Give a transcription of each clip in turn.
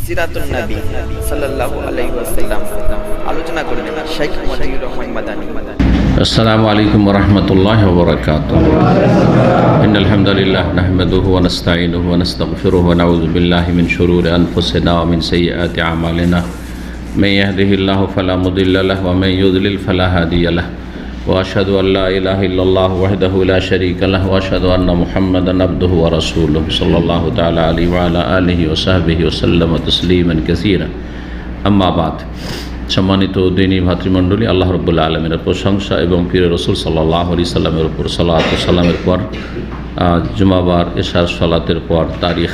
সিরাতুন নবী সাল্লাল্লাহু আলাইহি ওয়াসাল্লাম আলোচনা করবেন শেখ মতিউর রহমান মাদানী। السلام عليكم ورحمة الله وبركاته. إن الحمد لله نحمده ونستعينه ونستغفره ونعوذ بالله من شرور أنفسنا ومن سيئات أعمالنا. من يهده الله فلا مضل له ومن يضلل فلا هادي له. وأشهد أن لا إله إلا الله وحده لا شريك له وأشهد أن محمدا عبده ورسوله صلى الله تعالى عليه وعلى آله وصحبه وسلم تسليما كثيرا. أما بعد. সম্মানিত দিনী ভাতৃমণ্ডলী, আল্লাহ রাব্বুল আলামিনের প্রশংসা এবং প্রিয় রাসূল সাল্লাল্লাহু আলাইহি সাল্লামের উপর সালাত ও সালামের পর জুমাবার এশার সালাতের পর তারিখ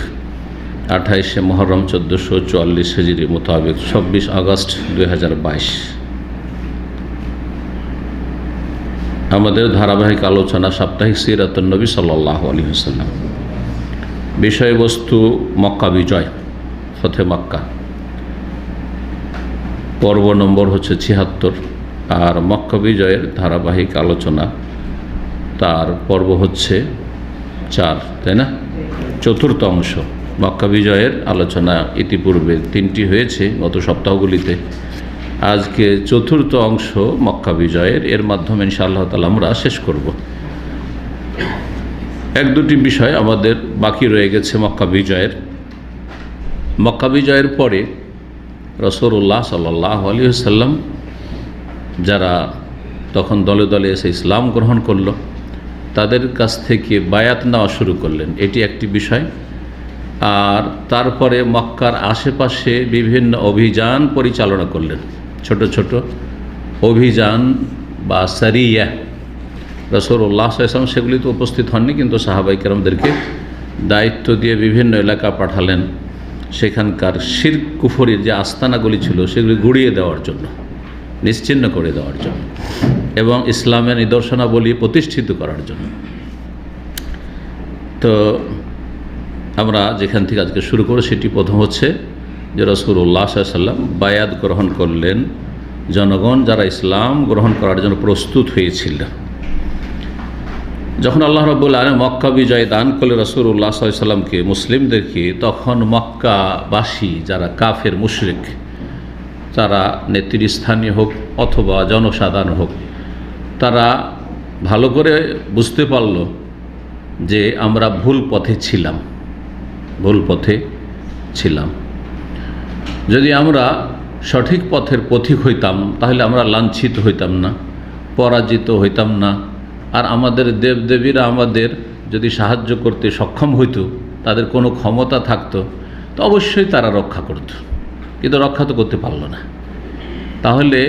28শে মুহররম 1444 হিজরি মোতাবেক 26 আগস্ট 2022 আমাদের ধারাবাহিক আলোচনা সাপ্তাহিক সিরাতুন নবী সাল্লাল্লাহু আলাইহি ওয়াসাল্লাম। বিষয়বস্তু মক্কা বিজয়, ফতে মক্কা। পর্ব নম্বর হচ্ছে 76 আর মক্কা বিজয়ের ধারাবাহিক আলোচনা তার পর্ব হচ্ছে 4, তাই না? চতুর্থ অংশ। মক্কা বিজয়ের আলোচনা ইতিপূর্বে 3টি হয়েছে গত সপ্তাহগুলিতে। আজকে চতুর্থ অংশ মক্কা বিজয়ের, এর মাধ্যমে ইনশাআল্লাহ তাআলা আমরা শেষ করব। 1-2টি বিষয় আমাদের বাকি রয়ে গেছে মক্কা বিজয়ের। মক্কা বিজয়ের পরে রাসূলুল্লাহ সাল্লাল্লাহু আলাইহি ওয়াসাল্লাম যারা তখন দলে দলে এসে ইসলাম গ্রহণ করলো, তাদের কাছ থেকে বায়াত নেওয়া শুরু করলেন, এটি একটি বিষয়। আর তারপরে মক্কার আশেপাশে বিভিন্ন অভিযান পরিচালনা করলেন, ছোট ছোট অভিযান বা সারিয়া। রাসূলুল্লাহ সাল্লাল্লাহু আলাইহি ওয়াসাল্লাম সেগুলিতে উপস্থিত হননি, কিন্তু সাহাবায়ে কেরামদেরকে দায়িত্ব দিয়ে বিভিন্ন এলাকা পাঠালেন, সেখানকার শিরক কুফরির যে আস্তানাগুলি ছিল সেগুলি গুড়িয়ে দেওয়ার জন্য, নিশ্চিহ্ন করে দেওয়ার জন্য এবং ইসলামের নিদর্শনাবলী প্রতিষ্ঠিত করার জন্য। তো আমরা যেখান থেকে আজকে শুরু করব সেটি প্রথম হচ্ছে যে রাসূলুল্লাহ সাল্লাল্লাহু আলাইহি ওয়াসাল্লাম বায়াত গ্রহণ করলেন জনগণ যারা ইসলাম গ্রহণ করার জন্য প্রস্তুত হয়েছিল। যখন আল্লাহ রাব্বুল আলামিন মক্কা বিজয় দান করলেন রাসূলুল্লাহ সাল্লাল্লাহু আলাইহি ওয়াসাল্লামকে, মুসলিমদেরকে, তখন মক্কাবাসী যারা কাফের মুশরিক, তারা নেতৃস্থানীয় হোক অথবা জনসাধারণ হোক, তারা ভালো করে বুঝতে পারল যে আমরা ভুল পথে ছিলাম। যদি আমরা সঠিক পথের পথিক হইতাম তাহলে আমরা লাঞ্ছিত হইতাম না, পরাজিত হইতাম না। আর আমাদের দেবদেবীরা আমাদের যদি সাহায্য করতে সক্ষম হইতো, তাদের কোনো ক্ষমতা থাকতো, তো অবশ্যই তারা রক্ষা করত, কিন্তু রক্ষা তো করতে পারল না। তাহলে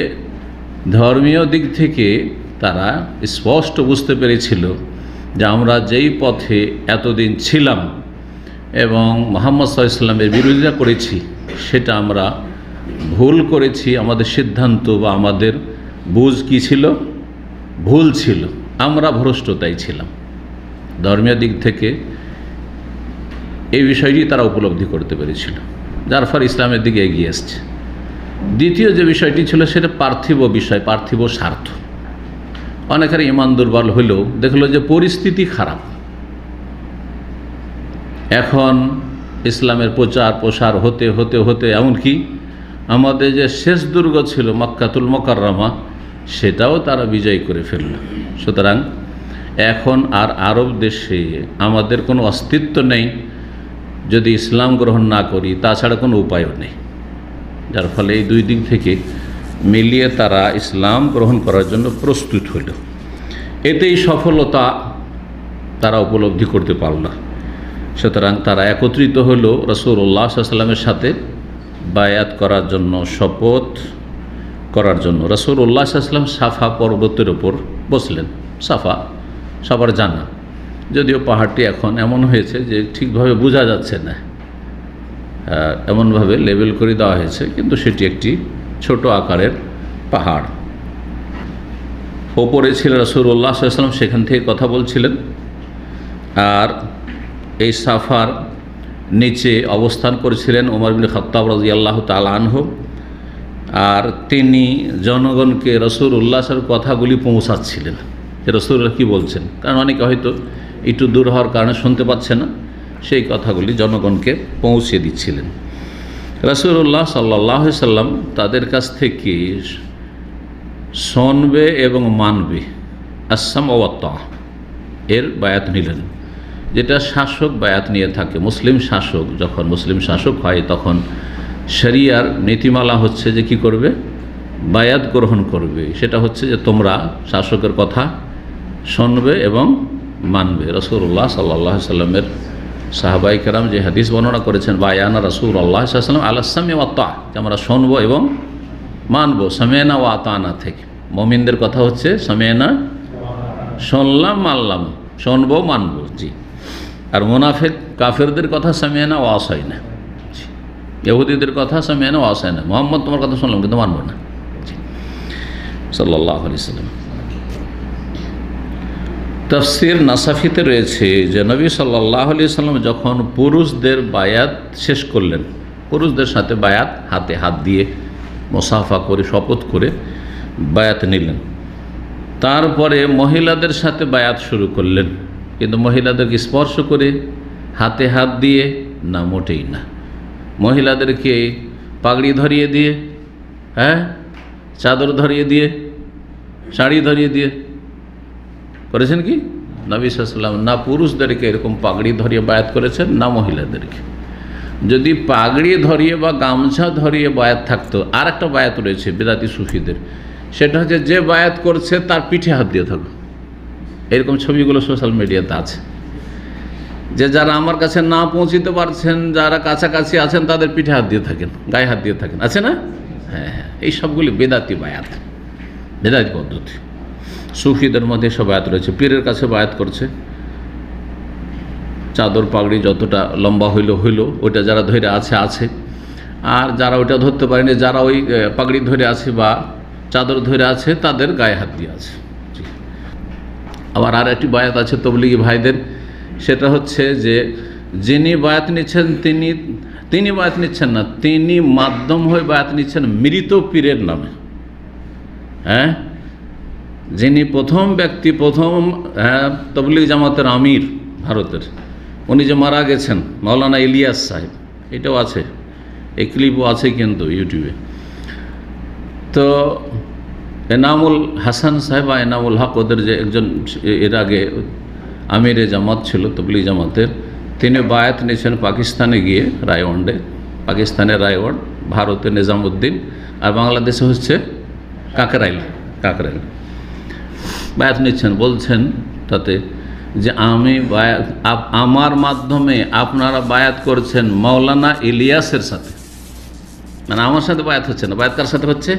ধর্মীয় দিক থেকে তারা স্পষ্ট বুঝতে পেরেছিল যে আমরা যেই পথে এতদিন ছিলাম এবং মুহাম্মদ সাল্লাল্লাহু আলাইহি ওয়াসাল্লামের বিরোধিতা করেছি, সেটা আমরা ভুল করেছি। আমাদের সিদ্ধান্ত বা আমাদের বুঝ কী ছিল? ভুল ছিল, আমরা ভ্রষ্টতাই ছিলাম। ধর্মীয় দিক থেকে এই বিষয়টি তারা উপলব্ধি করতে পেরেছিল, যার ফলে ইসলামের দিকে এগিয়ে এসছে। দ্বিতীয় যে বিষয়টি ছিল সেটা পার্থিব বিষয়, পার্থিব স্বার্থ। অনেকের ঈমান দুর্বল হলেও দেখলো যে পরিস্থিতি খারাপ, এখন ইসলামের প্রচার প্রসার হতে হতে হতে এমনকি আমাদের যে শেষ দুর্গ ছিল মক্কাতুল মুকাররমা, সেটাও তারা বিজয় করে ফেলল। সুতরাং এখন আর আরব দেশে আমাদের কোনো অস্তিত্ব নেই যদি ইসলাম গ্রহণ না করি, তাছাড়া কোনো উপায়ও নেই। যার ফলে এই দুই দিক থেকে মিলিয়ে তারা ইসলাম গ্রহণ করার জন্য প্রস্তুত হইল। এতেই সফলতা তারা উপলব্ধি করতে পারল। সুতরাং তারা একত্রিত হলো রাসূলুল্লাহ সাল্লাল্লাহু আলাইহি ওয়াসাল্লামের সাথে বায়াত করার জন্য, শপথ করার জন্য। রাসূলুল্লাহ সাল্লাল্লাহু আলাইহি ওয়াসাল্লাম সাফা পর্বতের ওপর বসলেন। সাফার জানা, যদিও পাহাড়টি এখন এমন হয়েছে যে ঠিকভাবে বোঝা যাচ্ছে না, এমনভাবে লেবেল করে দেওয়া হয়েছে, কিন্তু সেটি একটি ছোট আকারের পাহাড়। ওপরে ছিল রাসূলুল্লাহ সাল্লাল্লাহু আলাইহি ওয়াসাল্লাম, সেখান থেকে কথা বলছিলেন। আর এই সাফার নিচে অবস্থান করেছিলেন ওমর ইবনে খাত্তাব রাদিয়াল্লাহু তাআলা আনহু। আর তিনি জনগণকে রাসূলুল্লাহ সাল্লাল্লাহু কথাগুলি পৌঁছাচ্ছিলেন যে রাসূলুল্লাহ কী বলছেন, কারণ অনেকে হয়তো একটু দূর হওয়ার কারণে শুনতে পাচ্ছে না, সেই কথাগুলি জনগণকে পৌঁছে দিচ্ছিলেন। রাসূলুল্লাহ সাল্লাল্লাহু আলাইহি সাল্লাম তাদের কাছ থেকে শুনবে এবং মানবে, আসসাম ওয়া তাআ এর বায়াত নিলেন, যেটা শাসক বায়াত নিয়ে থাকে। মুসলিম শাসক যখন মুসলিম শাসক হয় তখন শরিয়ার নীতিমালা হচ্ছে যে কি করবে, বায়াত গ্রহণ করবে। সেটা হচ্ছে যে তোমরা শাসকের কথা শুনবে এবং মানবে। রাসূলুল্লাহ সাল্লাল্লাহু আলাইহি সাল্লামের সাহাবায়ে কেরাম যে হাদিস বর্ণনা করেছেন, বায়ানা রাসূলুল্লাহ সাল্লাল্লাহু আলাইহি সাল্লাম আলা সামি ওয়া তাআ, আমরা শুনবো এবং মানবো, সামি'না ওয়া আতানা থেকে। মুমিনদের কথা হচ্ছে সামি'না, শুনলাম মানলাম, শুনবো মানবো, জি। আর মুনাফিক কাফেরদের কথা সামি'না ওয়া আসাইনা, ইহুদিদের কথা সামি'না ওয়া আসাইনা। মুহাম্মদ তোমার কথা শুনলাম কিন্তু মানবো না, সাল্লাল্লাহু আলাইহি সাল্লাম। তাফসীর নাসাফিতে রয়েছে যে নবী সাল্লাল্লাহু আলাইহি সাল্লাম যখন পুরুষদের বায়াত শেষ করলেন, পুরুষদের সাথে বায়াত হাতে হাত দিয়ে মুসাফা করে শপথ করে বায়াত নিলেন, তারপরে মহিলাদের সাথে বায়াত শুরু করলেন। কিন্তু মহিলাদেরকে স্পর্শ করে হাতে হাত দিয়ে না, মোটেই না। মহিলাদেরকে পাগড়ি ধরিয়ে দিয়ে, চাদর ধরিয়ে দিয়ে, শাড়ি ধরিয়ে দিয়ে করেছেন কি নবী সাল্লাল্লাহু আলাইহি ওয়াসাল্লাম? না পুরুষদেরকে এরকম পাগড়ি ধরিয়ে বায়াত করেছেন, না মহিলাদেরকে। যদি পাগড়ি ধরিয়ে বা গামছা ধরিয়ে বায়াত থাকতো, আর একটা বায়াত রয়েছে বেদাতি সুফিদের, সেটা হচ্ছে যে বায়াত করছে তার পিঠে হাত দিয়ে থাকো। এরকম ছবিগুলো সোশ্যাল মিডিয়াতে আছে, যে যারা আমার কাছে না পৌঁছিতে পারছেন, যারা কাছাকাছি আছেন, তাদের পিঠে হাত দিয়ে থাকেন, গায়ে হাত দিয়ে থাকেন, আছে না? হ্যাঁ হ্যাঁ, এই সবগুলি বেদাতি বায়াত, বেদাতি পদ্ধতি। সুফিদের মধ্যে সব বায়াত রয়েছে। পীরের কাছে বায়াত করছে, চাদর পাগড়ি যতটা লম্বা হইল ওইটা যারা ধরে আছে, আর যারা ওইটা ধরতে পারেনি, যারা ওই পাগড়ি ধরে আছে বা চাদর ধরে আছে, তাদের গায়ে হাত দিয়ে আছে। আবার আর একটি বায়াত আছে তবলিগি ভাইদের, সেটা হচ্ছে যে যিনি বায়াত নিচ্ছেন তিনি বায়াত নিচ্ছেন না, তিনি মাধ্যম হয়ে বায়াত নিচ্ছেন মৃত পীরের নামে। হ্যাঁ, যিনি প্রথম ব্যক্তি, প্রথম তবলিগ জামাতের আমির ভারতের, উনি যে মারা গেছেন, মাওলানা ইলিয়াস সাহেব, এটাও আছে, এই ক্লিপও আছে কিন্তু ইউটিউবে। তো এনামুল হাসান সাহেব বা এনামুল হক, ওদের যে একজন এর আগে আমিরে জামাত ছিল তবলিগ জামাতের, তিনি বায়াত নিয়েছেন পাকিস্তানে গিয়ে, রায়ওয়ান্ডে, পাকিস্তানের রায়ওয়ান্ড, ভারতের নিজামুদ্দিন, আর বাংলাদেশে হচ্ছে কাকরাইল। বায়াত নিচ্ছেন, বলছেন তাতে যে আমি বায়াত, আমার মাধ্যমে আপনারা বায়াত করছেন মাওলানা ইলিয়াসের সাথে, মানে আমার সাথে বায়াত হচ্ছে না। বায়াত কার সাথে হচ্ছে?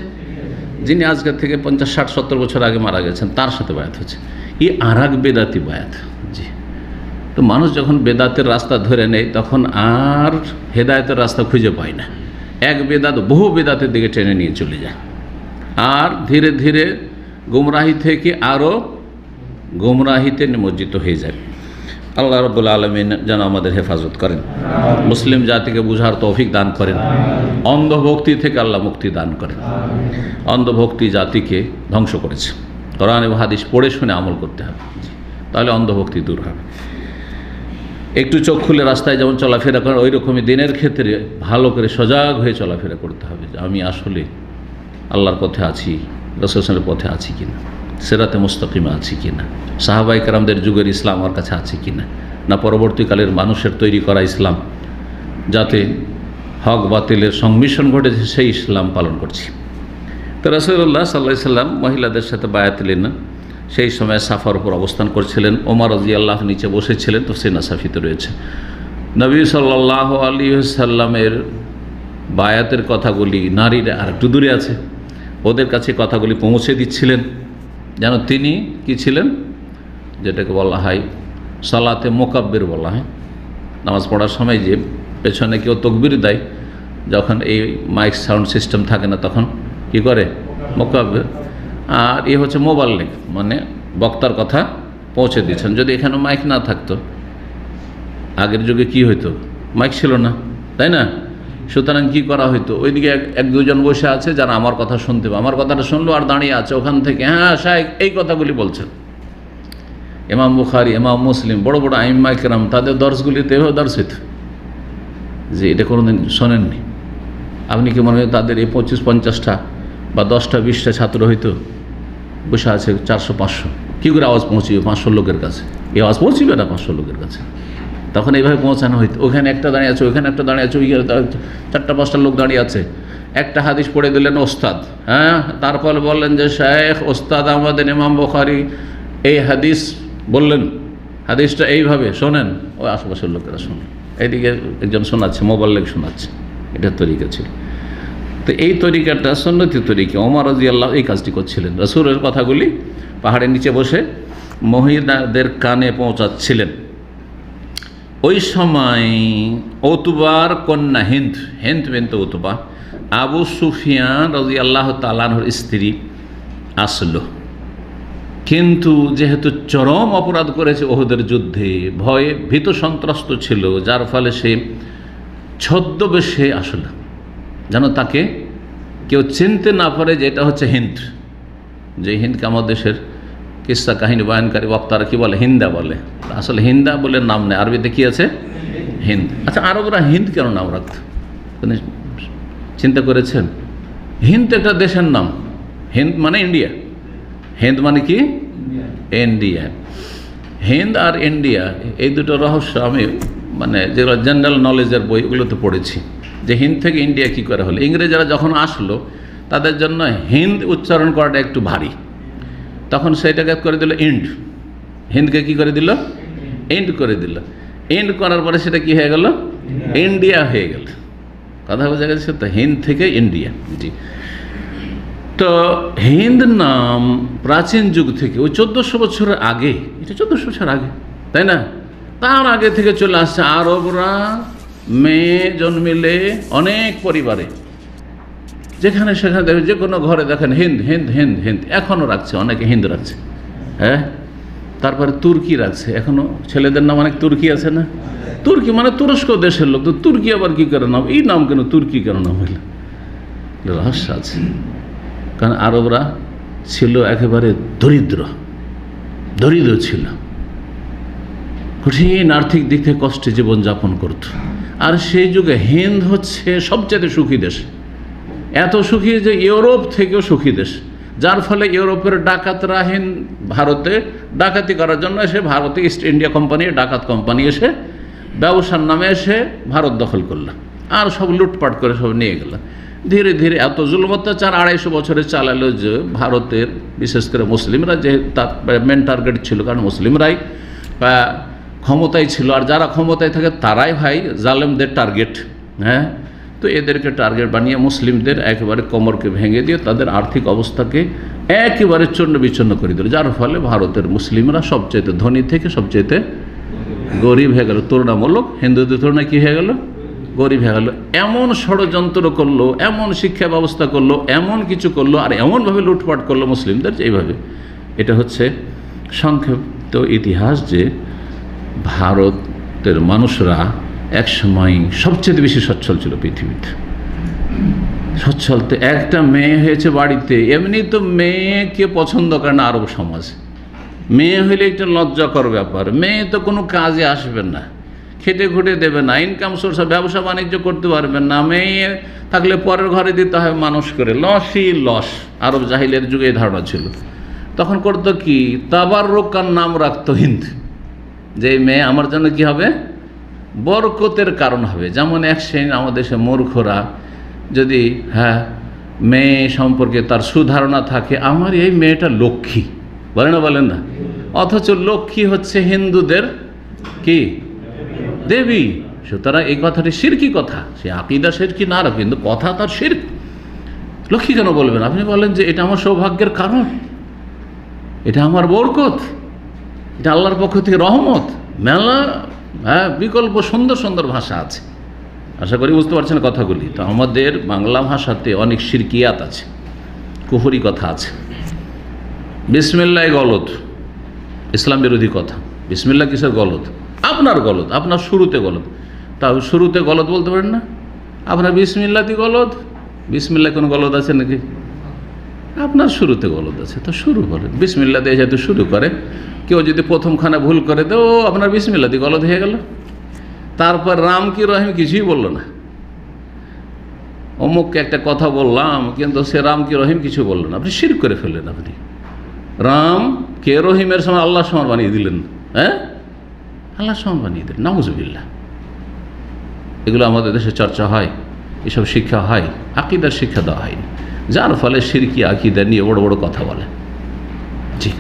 যিনি আজকে থেকে 50, 60, 70 বছর আগে মারা গেছেন, তার সাথে বায়াত হচ্ছে। এই আর এক বেদাতি বায়াত। জি, তো মানুষ যখন বেদাতের রাস্তা ধরে নেয়, তখন আর হেদায়েতের রাস্তা খুঁজে পায় না। এক বেদাত বহু বেদাতের দিকে টেনে নিয়ে চলে যায়, আর ধীরে ধীরে গুমরাহি থেকে আরও গুমরাহিতে নিমজ্জিত হয়ে যায়। আল্লাহ রাব্বুল আলামিন যেন আমাদের হেফাজত করেন, মুসলিম জাতিকে বুঝার তৌফিক দান করেন, অন্ধভক্তি থেকে আল্লাহ মুক্তি দান করেন। অন্ধভক্তি জাতিকে ধ্বংস করেছে। কোরআন এবং হাদিস পড়ে শুনে আমল করতে হবে, তাহলে অন্ধভক্তি দূর হবে। একটু চোখ খুলে রাস্তায় যেমন চলাফেরা করেন, ওই রকমই দিনের ক্ষেত্রে ভালো করে সজাগ হয়ে চলাফেরা করতে হবে, যে আমি আসলে আল্লাহর পথে আছি, রাসূলের পথে আছি কিনা, সিরাতে মুস্তাকিমে আছি কিনা, সাহাবায়ে কেরামদের যুগের ইসলাম আমার কাছে আছে কিনা, না পরবর্তীকালের মানুষের তৈরি করা ইসলাম, যাতে হক বাতিলের সংমিশ্রণ ঘটেছে, সেই ইসলাম পালন করছি। তো রাসূলুল্লাহ সাল্লাল্লাহু আলাইহি সাল্লাম মহিলাদের সাথে বায়াত নিলেন। সেই সময় সাফার উপর অবস্থান করছিলেন, ওমর রাদিয়াল্লাহু আনহু নিচে বসেছিলেন। তো সে নাসাফিতে রয়েছে নবী সাল্লাল্লাহু আলাইহি ওয়াসাল্লামের বায়াতের কথাগুলি, নারীরা আর একটু দূরে আছে, ওদের কাছে কথাগুলি পৌঁছে দিচ্ছিলেন, যেন তিনি কি ছিলেন, যেটাকে বলা হয় সালাতে মোকাব্বির বলা হয়। নামাজ পড়ার সময় যে পেছনে কেউ তকবির দেয়, যখন এই মাইক সাউন্ড সিস্টেম থাকে না, তখন কি করে? মোকাব্বির। আর এ হচ্ছে মোবাল্লিগ, মানে বক্তার কথা পৌঁছে দিচ্ছেন। যদি এখানে মাইক না থাকতো, আগের যুগে কি হইতো? মাইক ছিল না, তাই না? সুতরাং কি করা হইতো, ওইদিকে এক দুজন বসে আছে যারা আমার কথা শুনতে হবে, আমার কথাটা শুনলো আর দাঁড়িয়ে আছে ওখান থেকে, হ্যাঁ শায়েখ এই কথাগুলি বলছেন। ইমাম বুখারী, ইমাম মুসলিম, বড় বড় আইম্মায়ে কেরাম, তাদের দর্শগুলিতে এভাবে দর্শ হইত, যে এটা কোনোদিন শোনেননি, আপনি কি মনে হয় তাদের এই 25-50টা বা 10টা 20টা ছাত্র হয়তো বসে আছে 400-500, কী করে আওয়াজ পৌঁছিবে 500 লোকের কাছে? এই আওয়াজ পৌঁছিবে না 500 লোকের কাছে। তখন এইভাবে পৌঁছানো হইতো, ওখানে একটা দাঁড়িয়ে আছে, ওখানে একটা দাঁড়িয়ে আছে, ওই 4টা-5টা লোক দাঁড়িয়ে আছে। একটা হাদিস পড়ে দিলেন ওস্তাদ, হ্যাঁ, তারপর বললেন যে শেখ ওস্তাদ আমাদের ইমাম বুখারী এই হাদিস বললেন, হাদিসটা এইভাবে শোনেন। ওই আশেপাশের লোকেরা শোনেন, এইদিকে একজন শোনাচ্ছে, মোবাল্লেগ শোনাচ্ছে। এটা তরিকা ছিল। তো এই তরিকাটা সুন্নতি তরিকা। ওমর রাদিয়াল্লাহু এই কাজটি করছিলেন, রাসূলের কথাগুলি পাহাড়ের নিচে বসে মহিলাদের কানে পৌঁছাচ্ছিলেন। ওই সময় উতবার কন্যা হিন্দ বিনত উতবা আবু সুফিয়ান রাদিয়াল্লাহু তাআলা আনহুর স্ত্রী আসলো। কিন্তু যেহেতু চরম অপরাধ করেছে ওহুদের যুদ্ধে, ভয়ে ভীত সন্ত্রস্ত ছিল, যার ফলে সে ছদ্মবেশে আসলো, যেন তাকে কেউ চিনতে না পারে যে এটা হচ্ছে হিন্দ। যে হিন্দকে আমাদের দেশের কিস্সা কাহিনী বয়ানকারী বক্তারা কি বলে? হিন্দা বলে। আসলে হিন্দা বলে নাম নেই, আরবিতে কি আছে? হিন্দ। আচ্ছা, আরবরা হিন্দ কেন নাম রাখত? চিন্তা করেছেন? হিন্দ একটা দেশের নাম। হিন্দ মানে ইন্ডিয়া। হিন্দ মানে কি? ইন্ডিয়া। হিন্দ আর ইন্ডিয়া এই দুটো রহস্য আমি মানে যেগুলো জেনারেল নলেজের বই ওগুলোতে পড়েছি, যে হিন্দ থেকে ইন্ডিয়া কী করে হলো। ইংরেজরা যখন আসলো তাদের জন্য হিন্দ উচ্চারণ করাটা একটু ভারী, তখন সেইটাকে করে দিল ইন্ড। হিন্দকে কি করে দিল? ইন্ড করে দিল। ইন্ড করার পরে সেটা কি হয়ে গেল? ইন্ডিয়া হয়ে গেল। কথা বোঝা গেছে তো? হিন্দ থেকে ইন্ডিয়া। জি। তো হিন্দ নাম প্রাচীন যুগ থেকে, ওই 1400 বছরের আগে, এটা 1400 বছর আগে, তাই না? তার আগে থেকে চলে আসছে। আরবরা মেয়ে জন্মিলে অনেক পরিবারে যেখানে সেখানে দেখেন, যে কোনো ঘরে দেখেন হিন্দ হিন্দ হিন্দ হিন্দ, এখনও রাখছে, অনেকে হিন্দ রাখছে। হ্যাঁ, তারপরে তুর্কি রাখছে, এখনও ছেলেদের নাম অনেক তুর্কি আছে না? তুর্কি মানে তুরস্ক দেশের লোক, তো তুর্কি আবার কী করে নাম? এই নাম কেন তুর্কি কেন নাম হইল? রহস্য আছে। কারণ আরবরা ছিল একেবারে দরিদ্র ছিল, কঠিন আর্থিক দিক থেকে কষ্টে জীবনযাপন করত। আর সেই যুগে হিন্দ হচ্ছে সবচেয়ে সুখী দেশ, এত সুখী যে ইউরোপ থেকেও সুখী দেশ, যার ফলে ইউরোপের ডাকাতরা ভারতে ডাকাতি করার জন্য এসে, ভারতে ইস্ট ইন্ডিয়া কোম্পানি, ডাকাত কোম্পানি এসে ব্যবসার নামে এসে ভারত দখল করল, আর সব লুটপাট করে সব নিয়ে গেল। ধীরে ধীরে এত জুলুম অত্যাচার 250 বছরে চালালো যে ভারতের বিশেষ করে মুসলিমরা, যে তার মেন টার্গেট ছিল, কারণ মুসলিমরাই ক্ষমতায় ছিল, আর যারা ক্ষমতায় থাকে তারাই ভাই জালেমদের টার্গেট। হ্যাঁ, তো এদেরকে টার্গেট বানিয়ে মুসলিমদের একেবারে কোমরকে ভেঙে দিয়ে তাদের আর্থিক অবস্থাকে একেবারে চূর্ণ বিচ্ছিন্ন করে দিল, যার ফলে ভারতের মুসলিমরা সবচেয়ে ধনী থেকে সবচেয়ে গরিব হয়ে গেল। তুলনামূলক হিন্দুদের তুলনায় কী হয়ে গেল? গরিব হয়ে গেল। এমন ষড়যন্ত্র করলো, এমন শিক্ষা ব্যবস্থা করলো, এমন কিছু করলো, আর এমনভাবে লুটপাট করলো মুসলিমদের, যে এইভাবে। এটা হচ্ছে সংক্ষিপ্ত ইতিহাস, যে ভারতের মানুষরা একসময় সবচেয়ে বেশি সচ্ছল ছিল পৃথিবীতে। সচ্ছল তো একটা মেয়ে হয়েছে বাড়িতে, এমনি তো মেয়েকে পছন্দ করে না আরব সমাজ। মেয়ে হইলে একটা লজ্জাকর ব্যাপার, মেয়ে তো কোনো কাজে আসবে না, খেটে খুঁটে দেবে না, ইনকাম সোর্স, ব্যবসা বাণিজ্য করতে পারবেন না। মেয়ে থাকলে পরের ঘরে দিতে হয় মানুষ করে, লসই লস। আরব জাহিলের যুগে এই ধারণা ছিল। তখন করতো কি, তাবাররুকার নাম রাখতো হিন্দ, যে মেয়ে আমার জন্য কি হবে? বরকতের কারণ হবে। যেমন এক শ্রেণী আমাদের দেশে মূর্খরা যদি মেয়ে সম্পর্কে তার সুধারণা থাকে, আমার এই মেয়েটা লক্ষ্মী, বলেন না? অথচ লক্ষ্মী হচ্ছে হিন্দুদের কি? দেবী। সুতরাং এই কথাটি শিরকি কথা, সে আকিদা শিরকি না রাখ, কিন্তু কথা তার শিরক। লক্ষ্মী কেন বলবেন? আপনি বলেন যে এটা আমার সৌভাগ্যের কারণ, এটা আমার বরকত, এটা আল্লাহর পক্ষ থেকে রহমত। মেলা বিকল্প সুন্দর সুন্দর ভাষা আছে, আশা করি বুঝতে পারছেন কথাগুলি। তো আমাদের বাংলা ভাষাতে অনেক শিরকিয়াত আছে, কুফরি কথা আছে। বিসমিল্লাহ গলত, ইসলাম বিরোধী কথা। বিসমিল্লাহ কিসের গলত? আপনার গলত, আপনার শুরুতে গলত। তা শুরুতে গলত বলতে পারেন না? আপনার বিসমিল্লাতি গলত, বিসমিল্লাহ কোনো গলত আছে নাকি? আপনার শুরুতে গলত আছে, তো শুরু করেন। বিসমিল্লাহ দিয়ে যেহেতু শুরু করে, কেউ যদি প্রথমখানা ভুল করে তো আপনার বিসমিল্লাতি গলত হয়ে গেল। তারপর রাম কি রহিম কিছুই বললো না, অমুককে একটা কথা বললাম, কিন্তু সে রাম কি রহিম কিছু বললেন, আপনি শিরক করে ফেললেন। আপনি রাম কে রহিমের সময় আল্লাহ সমান বানিয়ে দিলেন, হ্যাঁ, আল্লাহ সমান বানিয়ে দিলেন, নাউজুবিল্লাহ। এগুলো আমাদের দেশে চর্চা হয়, এসব শিক্ষা হয়, আকীদার শিক্ষা দেওয়া হয়নি, যার ফলে শিরকি আকীদা নিয়ে বড় বড় কথা বলে। জি।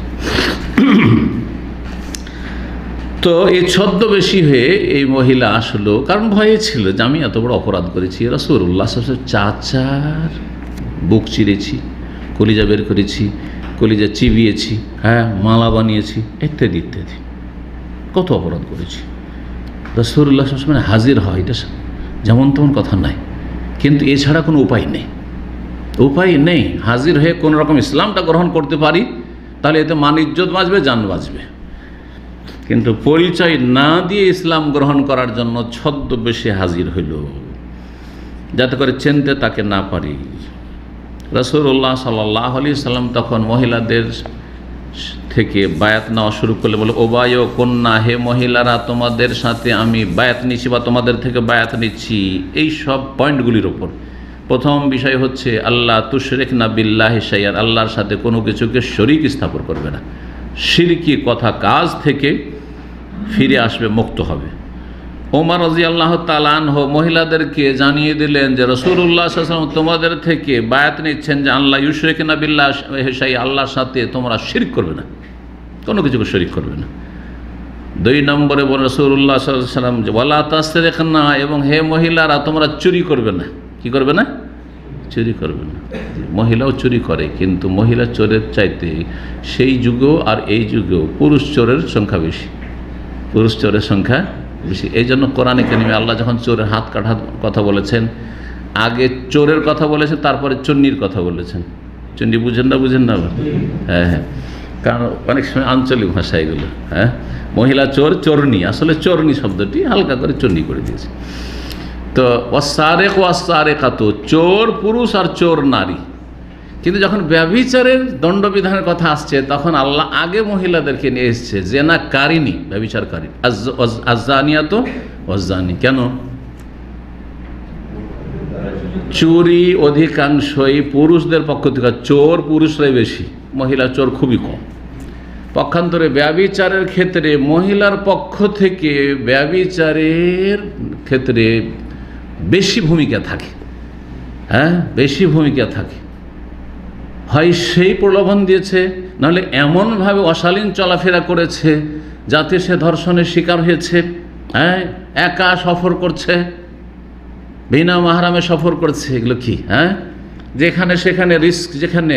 তো এই ছদ্মবেশী হয়ে এই মহিলা আসলো, কারণ ভয়ে ছিল যে আমি এত বড় অপরাধ করেছি, রাসূলুল্লাহ সাল্লাল্লাহু আলাইহি ওয়াসাল্লাম চাচার বুক চিরেছি, কলিজা বের করেছি, কলিজা চিবিয়েছি, হ্যাঁ, মালা বানিয়েছি, ইত্যাদি ইত্যাদি, কত অপরাধ করেছি। রাসূলুল্লাহ সাল্লাল্লাহু আলাইহি ওয়াসাল্লাম হাজির হয়, এটা যেমন তেমন কথা নাই, কিন্তু এছাড়া কোনো উপায় নেই, উপায় নেই। হাজির হয়ে কোনো রকম ইসলামটা গ্রহণ করতে পারি, তাহলে এতে মান ইজ্জত বাঁচবে, জান বাঁচবে। কিন্তু পরিচয় না দিয়ে ইসলাম গ্রহণ করার জন্য ছদ্মবেশে হাজির হইল, যাতে করে চিনতে তাকে না পারি। রাসূলুল্লাহ সাল্লাল্লাহু আলাইহি সাল্লাম তখন মহিলাদের থেকে বায়াত নেওয়া শুরু করলে বলে, ওবায় কন্যা, হে মহিলারা, তোমাদের সাথে আমি বায়াত নিচ্ছি বা তোমাদের থেকে বায়াত নিচ্ছি এই সব পয়েন্টগুলির ওপর। প্রথম বিষয় হচ্ছে আল্লাহ তুশরিকনা বিল্লাহি শাইআন, আল্লাহর সাথে কোনো কিছুকে শরীক স্থাপন করবে না, শিরকি কথা কাজ থেকে ফিরে আসবে, মুক্ত হবে। ওমর রাদিয়াল্লাহু তাআলা আনহু মহিলাদেরকে জানিয়ে দিলেন যে রাসূলুল্লাহ সাল্লাল্লাহু আলাইহি ওয়াসাল্লাম তোমাদের থেকে বায়াত নিচ্ছেন যে আল্লাহ ইউশরিকুনা বিল্লাহি শাইআন, আল্লাহর সাথে তোমরা শিরক করবে না, কোনো কিছুকে শরীক করবে না। 2 নম্বরে বলেন রাসূলুল্লাহ সাল্লাল্লাহু আলাইহি ওয়াসাল্লাম যে ওয়ালা তাসরিকনা, এবং হে মহিলারা তোমরা চুরি করবে না। কি করবে না? চুরি করবে না। মহিলাও চুরি করে, কিন্তু মহিলা চোরের চাইতে সেই যুগেও আর এই যুগেও পুরুষ চোরের সংখ্যা বেশি, পুরুষ চোরের সংখ্যা বেশি। এই জন্য কোরআনে কারিমে আল্লাহ যখন চোরের হাত কাটার কথা বলেছেন, আগে চোরের কথা বলেছেন, তারপরে চন্নির কথা বলেছেন। চন্নি বুঝেন না? বুঝেন না? হ্যাঁ হ্যাঁ, কারণ অনেক সময় আঞ্চলিক ভাষা এগুলো। হ্যাঁ, মহিলা চোর, চোরনি, আসলে চোরনি শব্দটি হালকা করে চন্নি করে দিয়েছে। তো ওয়াসারেক ওয়াসারেকাতু, চোর পুরুষ আর চোর নারী। কিন্তু যখন ব্যভিচারের দণ্ডবিধানের কথা আসছে, তখন আল্লাহ আগে মহিলাদেরকে নিয়ে এসছে, জেনা কারিনী, ব্যভিচারকারী, আজ্জানিয়াতু ওয়াজ্জানি। কেন? চুরি অধিকাংশই পুরুষদের পক্ষ থেকে, চোর পুরুষরাই বেশি, মহিলা চোর খুবই কম। পক্ষান্তরে ব্যভিচারের ক্ষেত্রে মহিলার পক্ষ থেকে ব্যভিচারের ক্ষেত্রে বেশি ভূমিকা থাকে। হ্যাঁ, বেশি ভূমিকা থাকে। হয় সেই প্রলোভন দিয়েছে, নাহলে এমনভাবে অশালীন চলাফেরা করেছে যাতে সে ধর্ষণের শিকার হয়েছে। হ্যাঁ, একা সফর করছে, বিনা মাহরামে সফর করছে। এগুলো কি? হ্যাঁ, যেখানে সেখানে রিস্ক, যেখানে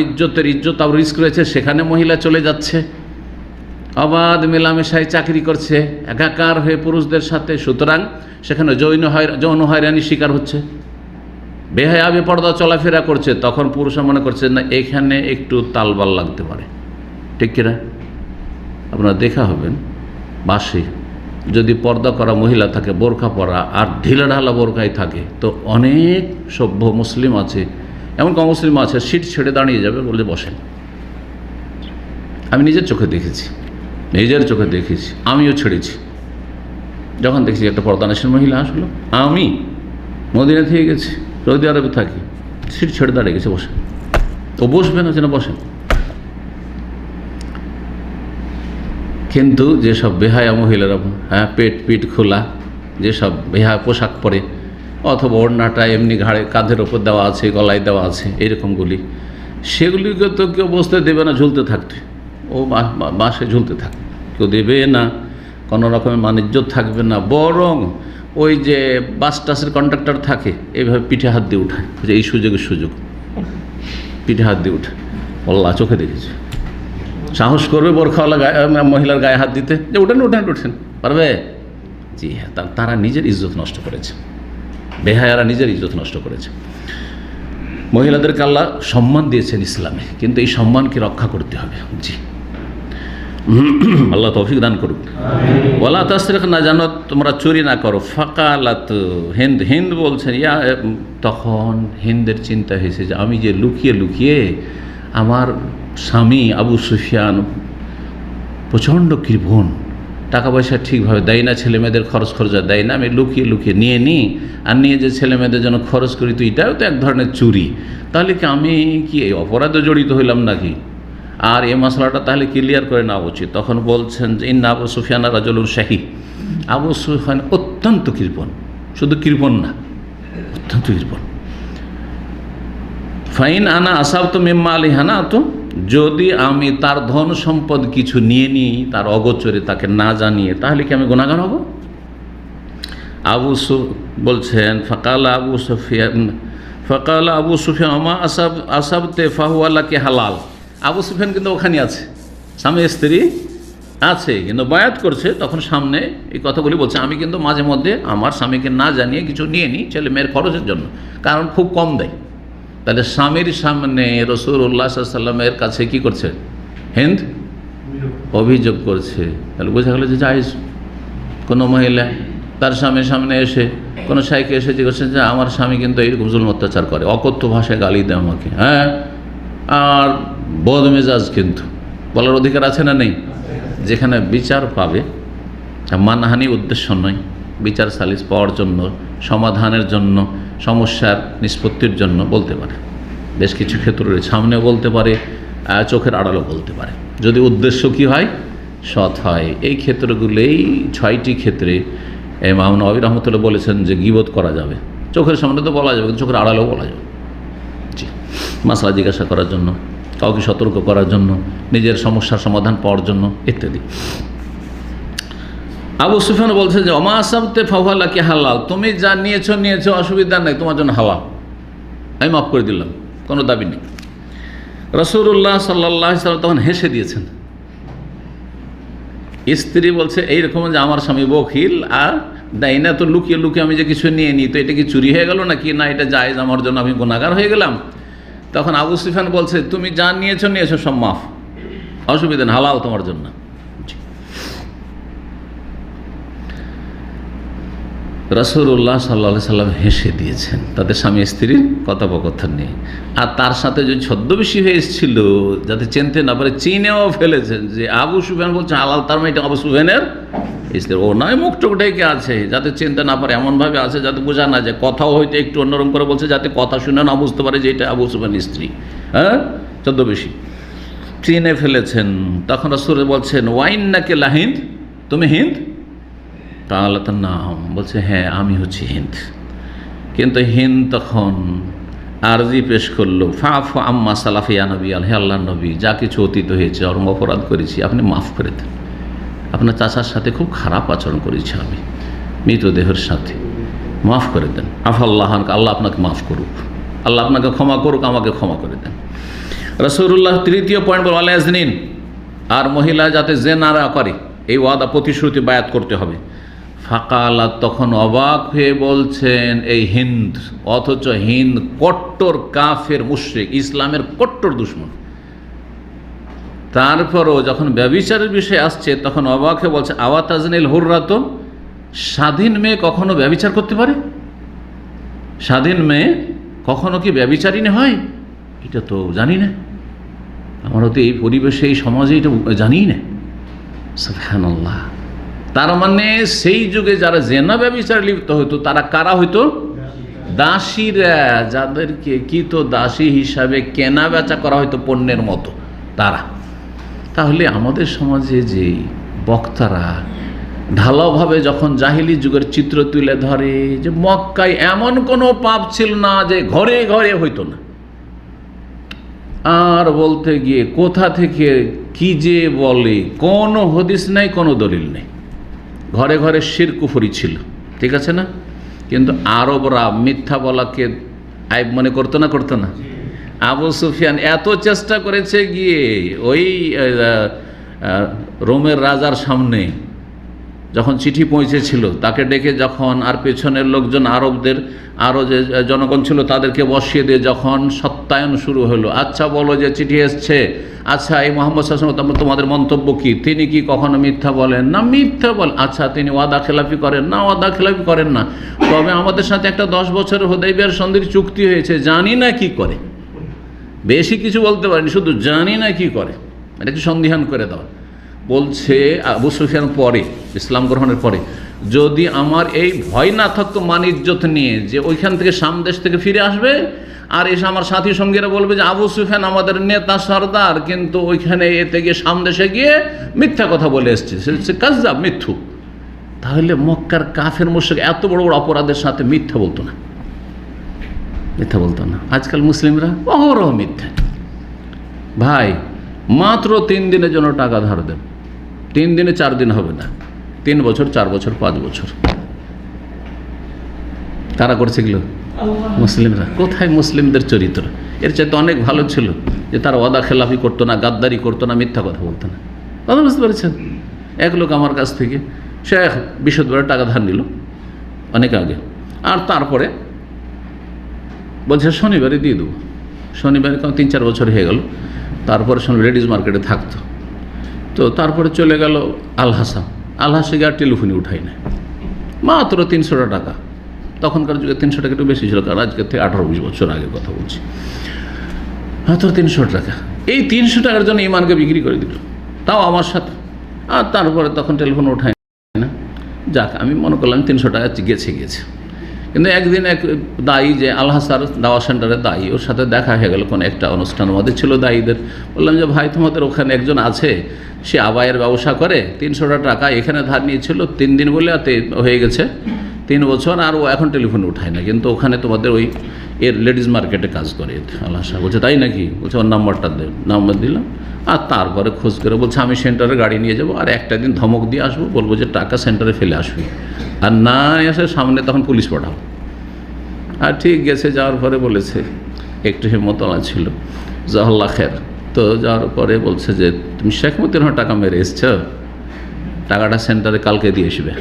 ইজ্জতের ইজ্জত আর রিস্ক রয়েছে, সেখানে মহিলা চলে যাচ্ছে। অবাধ মেলামেশায় চাকরি করছে, একাকার হয়ে পুরুষদের সাথে, সুতরাং সেখানে যৌন হয়রানির শিকার হচ্ছে। বেহায়া বেপরদা চলাফেরা করছে, তখন পুরুষরা মনে করছে না এখানে একটু তালবাল লাগতে পারে। ঠিক কিনা? আপনারা দেখা হবেন বাসে যদি পর্দা করা মহিলা থাকে, বোরখা পরা আর ঢিলা ঢালা বোরখায় থাকে, তো অনেক সভ্য মুসলিম আছে, এমন কম মুসলিম আছে, সিট ছেড়ে দাঁড়িয়ে যাবে, বলে বসেন। আমি নিজের চোখে দেখেছি, নিজের চোখে দেখেছি, আমিও ছেড়েছি। যখন দেখছি একটা পর্দানশীল মহিলা আসলো, আমি মদিনা থেকে গেছি, সৌদি আরবে থাকি, সিট ছেড়ে দাঁড়িয়ে গেছে, বসেন। ও বসবে না, যেন বসেন। কিন্তু যেসব বেহায়া মহিলারা, হ্যাঁ, পেট খোলা, যেসব বেহায়া পোশাক পরে, অথবা ওড়নাটা এমনি ঘাড়ে কাঁধের ওপর দেওয়া আছে, গলায় দেওয়া আছে, এরকমগুলি, সেগুলিকে তো কেউ বসতে দেবে না, ঝুলতে থাকতে। ও বাসে ঝুলতে থাকবে, কেউ দেবে না, কোনো রকমের ইজ্জত থাকবে না। বরং ওই যে বাস টাসের কন্ডাক্টর থাকে, এইভাবে পিঠে হাত দিয়ে উঠায়, যে এই সুযোগের সুযোগ, পিঠে হাত দিয়ে উঠায়। আল্লাহ চোখে দেখেছে। সাহস করবে বোরখাওয়ালা মহিলার গায়ে হাত দিতে, যে উঠেন উঠেন উঠেন, পারবে? জি হ্যাঁ, তারা নিজের ইজ্জত নষ্ট করেছে, বেহায়ারা নিজের ইজ্জত নষ্ট করেছে। মহিলাদেরকে আল্লাহ সম্মান দিয়েছেন ইসলামে, কিন্তু এই সম্মানকে রক্ষা করতে হবে। জি, আল্লাহ তৌফিক দান করুক। ওয়ালা তাসরিক, না জানো তোমরা চুরি না করো। ফাকালাত হিন্দ বলছেন, তখন হিন্দের চিন্তা হয়েছে যে আমি যে লুকিয়ে লুকিয়ে আমার স্বামী আবু সুফিয়ান প্রচণ্ড কৃপণ, টাকা পয়সা ঠিকভাবে দেয় না, ছেলে মেয়েদের খরচ খরচা দেয় না, আমি লুকিয়ে লুকিয়ে নিয়ে নিই আর নিয়ে যে ছেলে মেয়েদের জন্য খরচ করি, তো এটাও তো এক ধরনের চুরি। তাহলে কি আমি কি এই অপরাধে জড়িত হইলাম নাকি? আর এই মশলাটা তাহলে ক্লিয়ার করে নেওয়া উচিত। তখন বলছেন যে ইন্না আবু সুফিয়ান রাজুলুন শাহী, আবু সুফিয়ান অত্যন্ত কৃপণ, শুধু কৃপণ না, অত্যন্ত কৃপণ। ফাইন আনা আসাবতু মিম্মা আলিহানা, তো যদি আমি তার ধন সম্পদ কিছু নিয়ে নিই তার অগোচরে, তাকে না জানিয়ে, তাহলে কি আমি গুনাহগার হব? বলছেন ফাকালা আবু সুফিয়ান আমা আসাবতে ফাহুয়া লাকি হালাল। আবু সুফিয়ান কিন্তু ওখানে আছে, স্বামী স্ত্রী আছে, কিন্তু বায়াত করছে, তখন সামনে এই কথাগুলি বলছে, আমি কিন্তু মাঝে মধ্যে আমার স্বামীকে না জানিয়ে কিছু নিয়ে নিই ছেলে মেয়ের খরচের জন্য, কারণ খুব কম দেয়। তাহলে স্বামীর সামনে রাসূলুল্লাহ সাল্লাল্লাহু আলাইহি ওয়াসাল্লামের কাছে কি করছে? হিন্দ অভিযোগ করছে। তাহলে বোঝা গেল যে জায়েজ। কোনো মহিলা তার স্বামীর সামনে এসে, কোনো শাইখে এসে জিজ্ঞেস করছে যে আমার স্বামী কিন্তু এইরকম জুলুম অত্যাচার করে, অকথ্য ভাষায় গালি দেয় আমাকে, হ্যাঁ, আর বদমেজাজ, কিন্তু বলার অধিকার আছে না নেই? যেখানে বিচার পাবে, মানহানি উদ্দেশ্য নয়, বিচার সালিস পাওয়ার জন্য, সমাধানের জন্য, সমস্যার নিষ্পত্তির জন্য বলতে পারে। বেশ কিছু ক্ষেত্র রয়েছে, সামনেও বলতে পারে, চোখের আড়ালও বলতে পারে, যদি উদ্দেশ্য কি হয়, সৎ হয়। এই ক্ষেত্রগুলোই 6টি ক্ষেত্রে ইমাম নববী রাহমাতুল্লাহ বলেছেন যে গীবত করা যাবে। চোখের সামনে তো বলা যাবে, কিন্তু চোখের আড়ালেও বলা যাবে। জি, মাসলা জিজ্ঞাসা করার জন্য, কাউকে সতর্ক করার জন্য, নিজের সমস্যার সমাধান পাওয়ার জন্য ইত্যাদি। আবু সুফিয়ান বলছে যে ওমা আসাবতে ফাহুয়া লাকি হালাল, তুমি যা নিয়েছো অসুবিধা নেই, তোমার জন্য হালাল, আমি মাফ করে দিলাম, কোনো দাবি নেই। রাসূলুল্লাহ সাল্লাল্লাহু আলাইহি ওয়াসাল্লাম তখন হেসে দিয়েছেন। স্ত্রী বলছে এইরকম যে আমার স্বামী বখিল আর দেয় না, তো লুকিয়ে লুকিয়ে আমি যে কিছু নিয়ে নিই, তো এটা কি চুরি হয়ে গেল নাকি? না, এটা জায়েজ, আমার জন্য আমি গুনাহগার হয়ে গেলাম। তখন আবু সুফিয়ান বলছে তুমি যা নিয়েছো সব মাফ, অসুবিধা নেই, হালাল তোমার জন্য। রাসূলুল্লাহ সাল্লাল্লাহু আলাইহি ওয়াসাল্লাম হেসে দিয়েছেন তাদের স্বামী স্ত্রীর কথোপকথন নিয়ে। আর তার সাথে যে ছদ্মবেশী হয়ে এসেছিল, যাতে চিনতে না পারে, চিনেও ফেলেছেন যে আবু সুফিয়ান বলছে হালাল, তার মানে এটা আবু সুফিয়ানের স্ত্রী। ও নয় মুখ টুক ঢেকে আছে, যাতে চিনতে না পারে, এমনভাবে আছে যাতে বোঝা না যায়, কথাও হয়তো একটু অন্যরকম করে বলছে, যাতে কথা শুনে না বুঝতে পারে যে এটা আবু সুফিয়ানের স্ত্রী। হ্যাঁ, ছদ্মবেশী চিনে ফেলেছেন। তখন রাসূল বলছেন ওয়াইন্নাকা লাহিন্দ, তুমি হিন্দ? তাহলে তার নাম বলছে হ্যাঁ আমি হচ্ছি হিন্দ। কিন্তু হিন্দ তখন আরজি পেশ করলো, ফাফু আম্মা সালাফিয়া নবী, হে আল্লাহর নবী, যা কিছু অতীত হয়েছে, চরম অপরাধ করেছি, আপনি মাফ করে দেন। আপনার চাচার সাথে খুব খারাপ আচরণ করেছি আমি, মৃতদেহের সাথে, মাফ করে দেন। আফাল্লাহান, আল্লাহ আপনাকে মাফ করুক, আল্লাহ আপনাকে ক্ষমা করুক, আমাকে ক্ষমা করে দেন। রাসূলুল্লাহ তৃতীয় পয়েন্ট বল আলা ইয়াজনিন, আর মহিলা যাতে জেনা না করে, এই ওয়াদা প্রতিশ্রুতি বায়াত করতে হবে। ফাকালা, তখন অবাক হয়ে বলছেন এই হিন্দ, অথচ হিন্দ কট্টর কাফের মুশরিক, ইসলামের কট্টর দুশমন। তারপরও যখন ব্যভিচারের বিষয় আসছে তখন অবাক হয়ে বলছে আওয়া তাজনিল হুররাত, স্বাধীন মেয়ে কখনো ব্যভিচার করতে পারে? স্বাধীন মেয়ে কখনো কি ব্যভিচারিণী হয়? এটা তো জানি না, আমরা তো এই পরিবেশে, এই সমাজে এটা জানি না। সুবহানাল্লাহ। তার মানে সেই যুগে যারা জেনা ব্যভিচারে লিপ্ত হতো তারা কারা হইতো? দাসীরা, যাদেরকে কি তো দাসী হিসাবে কেনা বেচা করা হয়তো পণ্যের মতো, তারা। তাহলে আমাদের সমাজে যে বক্তারা ঢালাওভাবে যখন জাহিলি যুগের চিত্র তুলে ধরে যে মক্কায় এমন কোনো পাপ ছিল না যে ঘরে ঘরে হইতো না, আর বলতে গিয়ে কোথা থেকে কি যে বলে, কোনো হদিস নেই, কোনো দলিল নেই, ঘরে ঘরে শিরক কুফরি ছিল, ঠিক আছে না? কিন্তু আরবরা মিথ্যা বলাকে আইব মনে করতো না? আবু সুফিয়ান এত চেষ্টা করেছে গিয়ে ওই রোমের রাজার সামনে যখন চিঠি পৌঁছেছিল তাকে ডেকে যখন, আর পেছনের লোকজন আরবদের আরও যে জনগণ ছিল তাদেরকে বসিয়ে দিয়ে যখন সত্যায়ন শুরু হলো, আচ্ছা বলো যে চিঠি এসছে, আচ্ছা এই মুহাম্মদ সাল্লাল্লাহু আলাইহি ওয়াসাল্লাম তোমাদের মন্তব্য কি? তিনি কি কখনো মিথ্যা বলেন? না, মিথ্যা বলেন। আচ্ছা তিনি ওয়াদা খেলাফি করেন? না, ওয়াদা খেলাফি করেন না। তবে আমাদের সাথে একটা 10 বছরের হুদাইবিয়ার সন্ধির চুক্তি হয়েছে, জানি না কি করে। বেশি কিছু বলতে পারেনি, শুধু জানি না কি করে, এটা কি সন্ধিহান করে দাও। বলছে আবু সুফিয়ান পরে, ইসলাম গ্রহণের পরে, যদি আমার এই ভয় না থাকতো মান ইজ্জত নিয়ে যে ওইখান থেকে সামদেশ থেকে ফিরে আসবে আর এসে আমার সাথী সঙ্গীরা বলবে যে আবু সুফিয়ান আমাদের নেতা সর্দার, কিন্তু ওইখানে এতে গিয়ে সামদেশে গিয়ে মিথ্যা কথা বলে এসছে, সে কাজ্জাব, মিথ্যু, তাহলে মক্কার কাফের মুশরিক এত বড় বড় অপরাধের সাথে মিথ্যা বলতো না, মিথ্যা বলতো না। আজকাল মুসলিমরা অহরহ মিথ্যা। ভাই মাত্র 3 দিনের জন্য টাকা ধার দেন, 3 দিনে 4 দিন হবে না, 3 বছর 4 বছর 5 বছর। কারা করছে এগুলো? মুসলিমরা। কোথায় মুসলিমদের চরিত্র? এর চাইতে অনেক ভালো ছিল যে তারা ওয়াদা খেলাফি করতো না, গাদ্দারি করতো না, মিথ্যা কথা বলতো না। কথা বুঝতে পেরেছেন? এক লোক আমার কাছ থেকে সে 20,000 টাকা ধার নিল অনেক আগে, আর তারপরে বলছে শনিবারে দিয়ে দেবো। শনিবারে 3-4 বছর হয়ে গেল। তারপরে শনিবার লেডিস মার্কেটে থাকতো, তো তারপরে চলে গেল আলহাসা, আলহাসে গিয়ে আর টেলিফোনে উঠাই না, মাত্র 300 টাকা। তখনকার যুগে 300 টাকা একটু বেশি ছিল, কারণ আজকের থেকে 18-20 বছর আগে কথা বলছি। মাত্র 300 টাকা, এই 300 টাকার জন্য ইমানকে বিক্রি করে দিল, তাও আমার সাথে। আর তারপরে তখন টেলিফোন ওঠায় না। যাক, আমি মনে করলাম 300 টাকা গেছে। কিন্তু একদিন এক দায়ী, যে আলহাসার দাওয়া সেন্টারের দায়ী, ওর সাথে দেখা হয়ে গেল কোনো একটা অনুষ্ঠান আমাদের ছিল দায়ীদের। বললাম যে ভাই, তোমাদের ওখানে একজন আছে, সে আবায়ের ব্যবসা করে, 300 টাকা এখানে ধার নিয়েছিল 3 দিন বলে, হয়ে গেছে 3 বছর, আর ও এখন টেলিফোন উঠায় না, কিন্তু ওখানে তোমাদের ওই এর লেডিস মার্কেটে কাজ করে আলহাসা। বলছে তাই নাকি? বলছে ওর নাম্বারটা দে। নাম্বার দিলাম, আর তারপরে খোঁজ করে বলছে আমি সেন্টারে গাড়ি নিয়ে যাব, আর একটা দিন ধমক দিয়ে আসবো, বলবো যে টাকা সেন্টারে ফেলে আসবি, আর না এসে সামনে তখন পুলিশ পাঠাও। আর ঠিক গেছে, যাওয়ার পরে বলেছে, একটু হিম্মতলা ছিল, জাহল্লা খের। তো যাওয়ার পরে বলছে যে তুমি শেখ মতির টাকা মেরে এসছ, টাকাটা সেন্টারে কালকে দিয়ে আসবে,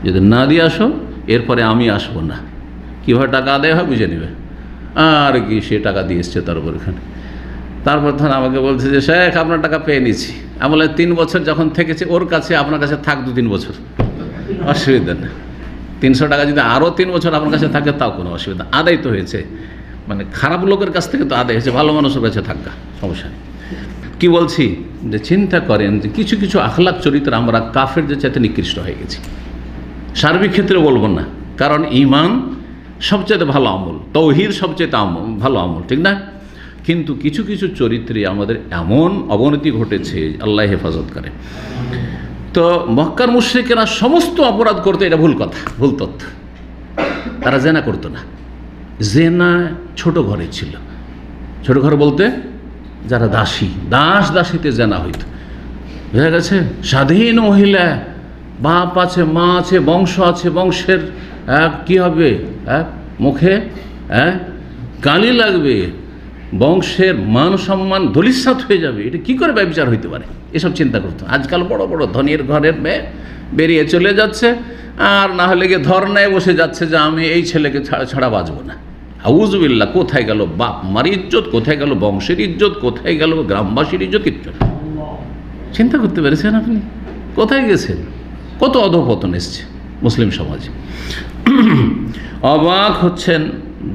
যদি না দিয়ে আসো এরপরে আমি আসবো না। কীভাবে টাকা আদায় হয় বুঝে নেবে। আর কি, সে টাকা দিয়ে এসছে তার উপর এখানে। তারপর তখন আমাকে বলছে যে শেখ আপনার টাকা পেয়ে নিচ্ছি। আমি বলে 3 বছর যখন থেকেছে ওর কাছে, আপনার কাছে থাক 2-3 বছর, অসুবিধা নেই। 300 টাকা যদি আরও 3 বছর আপনার কাছে থাকে তাও কোনো অসুবিধা, আদায় তো হয়েছে। মানে খারাপ লোকের কাছ থেকে তো আদায় হয়েছে, ভালো মানুষের কাছে থাকা সমস্যা নেই। কী বলছি, যে চিন্তা করেন যে কিছু কিছু আখলাক চরিত্র আমরা কাফের যে চাইতে নিকৃষ্ট হয়ে গেছি। সার্বিক ক্ষেত্রে বলবো না, কারণ ঈমান সবচেয়ে ভালো আমল, তৌহিদ সবচেয়ে ভালো আমল, ঠিক না? কিন্তু কিছু কিছু চরিত্রে আমাদের এমন অবনতি ঘটেছে, আল্লাহ হেফাজত করে। তো মক্কার মুশরিকেরা সমস্ত অপরাধ করতো, এটা ভুল কথা, ভুল তথ্য। তারা জেনা করতো না। জেনা ছোট ঘরে ছিল। ছোট ঘর বলতে যারা দাসী, দাসীতে জেনা হইতো, বুঝা গেছে? স্বাধীন মহিলা, বাপ আছে, মা আছে, বংশ আছে, বংশের কি হবে, মুখে গালি লাগবে, বংশের মান সম্মান ধূলিসাৎ হয়ে যাবে, এটা কি করে ব্যভিচার হইতে পারে, এসব চিন্তা করতো। আজকাল বড় বড় ধনীর ঘরের মেয়ে বেরিয়ে চলে যাচ্ছে, আর না হলে গিয়ে ধর্নায় বসে যাচ্ছে যে আমি এই ছেলেকে ছাড়া বাঁচবো না। আউযুবিল্লাহ, কোথায় গেল বাপ মার ইজ্জত, কোথায় গেল বংশের ইজ্জত, কোথায় গেল গ্রামবাসীর ইজ্জত? কিচ্ছু না। চিন্তা করতে পেরেছেন আপনি কোথায় গেছেন? কত অধঃপতন এসছে মুসলিম সমাজে। অবাক হচ্ছেন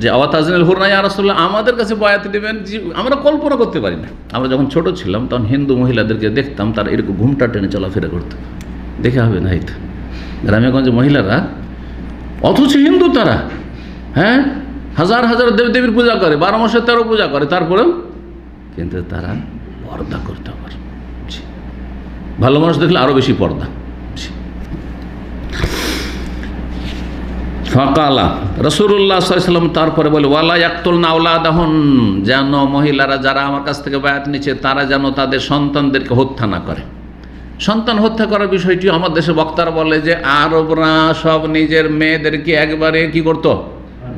যে আওয়াতাজনিল হুরনা ইয়া রাসূলুল্লাহ, আমাদের কাছে বয়াত দেবেন, আমরা কল্পনা করতে পারি না। আমরা যখন ছোট ছিলাম তখন হিন্দু মহিলাদেরকে দেখতাম, তারা এরকম ঘুমটা টেনে চলাফেরা করতো, দেখে হবে না হয়তো গ্রামেগঞ্জে মহিলারা, অথচ হিন্দু তারা, হাজার হাজার দেবদেবীর পূজা করে, 12 মাসে 13 পূজা করে, তারপরেও কিন্তু তারা পর্দা করতে পারে। ভালো মানুষ দেখলে আরও বেশি পর্দা। ফাকালা রাসূলুল্লাহ সাল্লাল্লাহু আলাইহি ওয়াসাল্লাম তারপরে বলে, ওয়ালা ইয়াকতুলনা আওলাদাহুন, যেন মহিলারা যারা আমার কাছ থেকে বায়াত নিচ্ছে তারা যেন তাদের সন্তানদেরকে হত্যা না করে। সন্তান হত্যা করার বিষয়টি আমার দেশে বক্তারা বলে যে আরবরা সব নিজের মেয়েদেরকে একবারে কি করতো,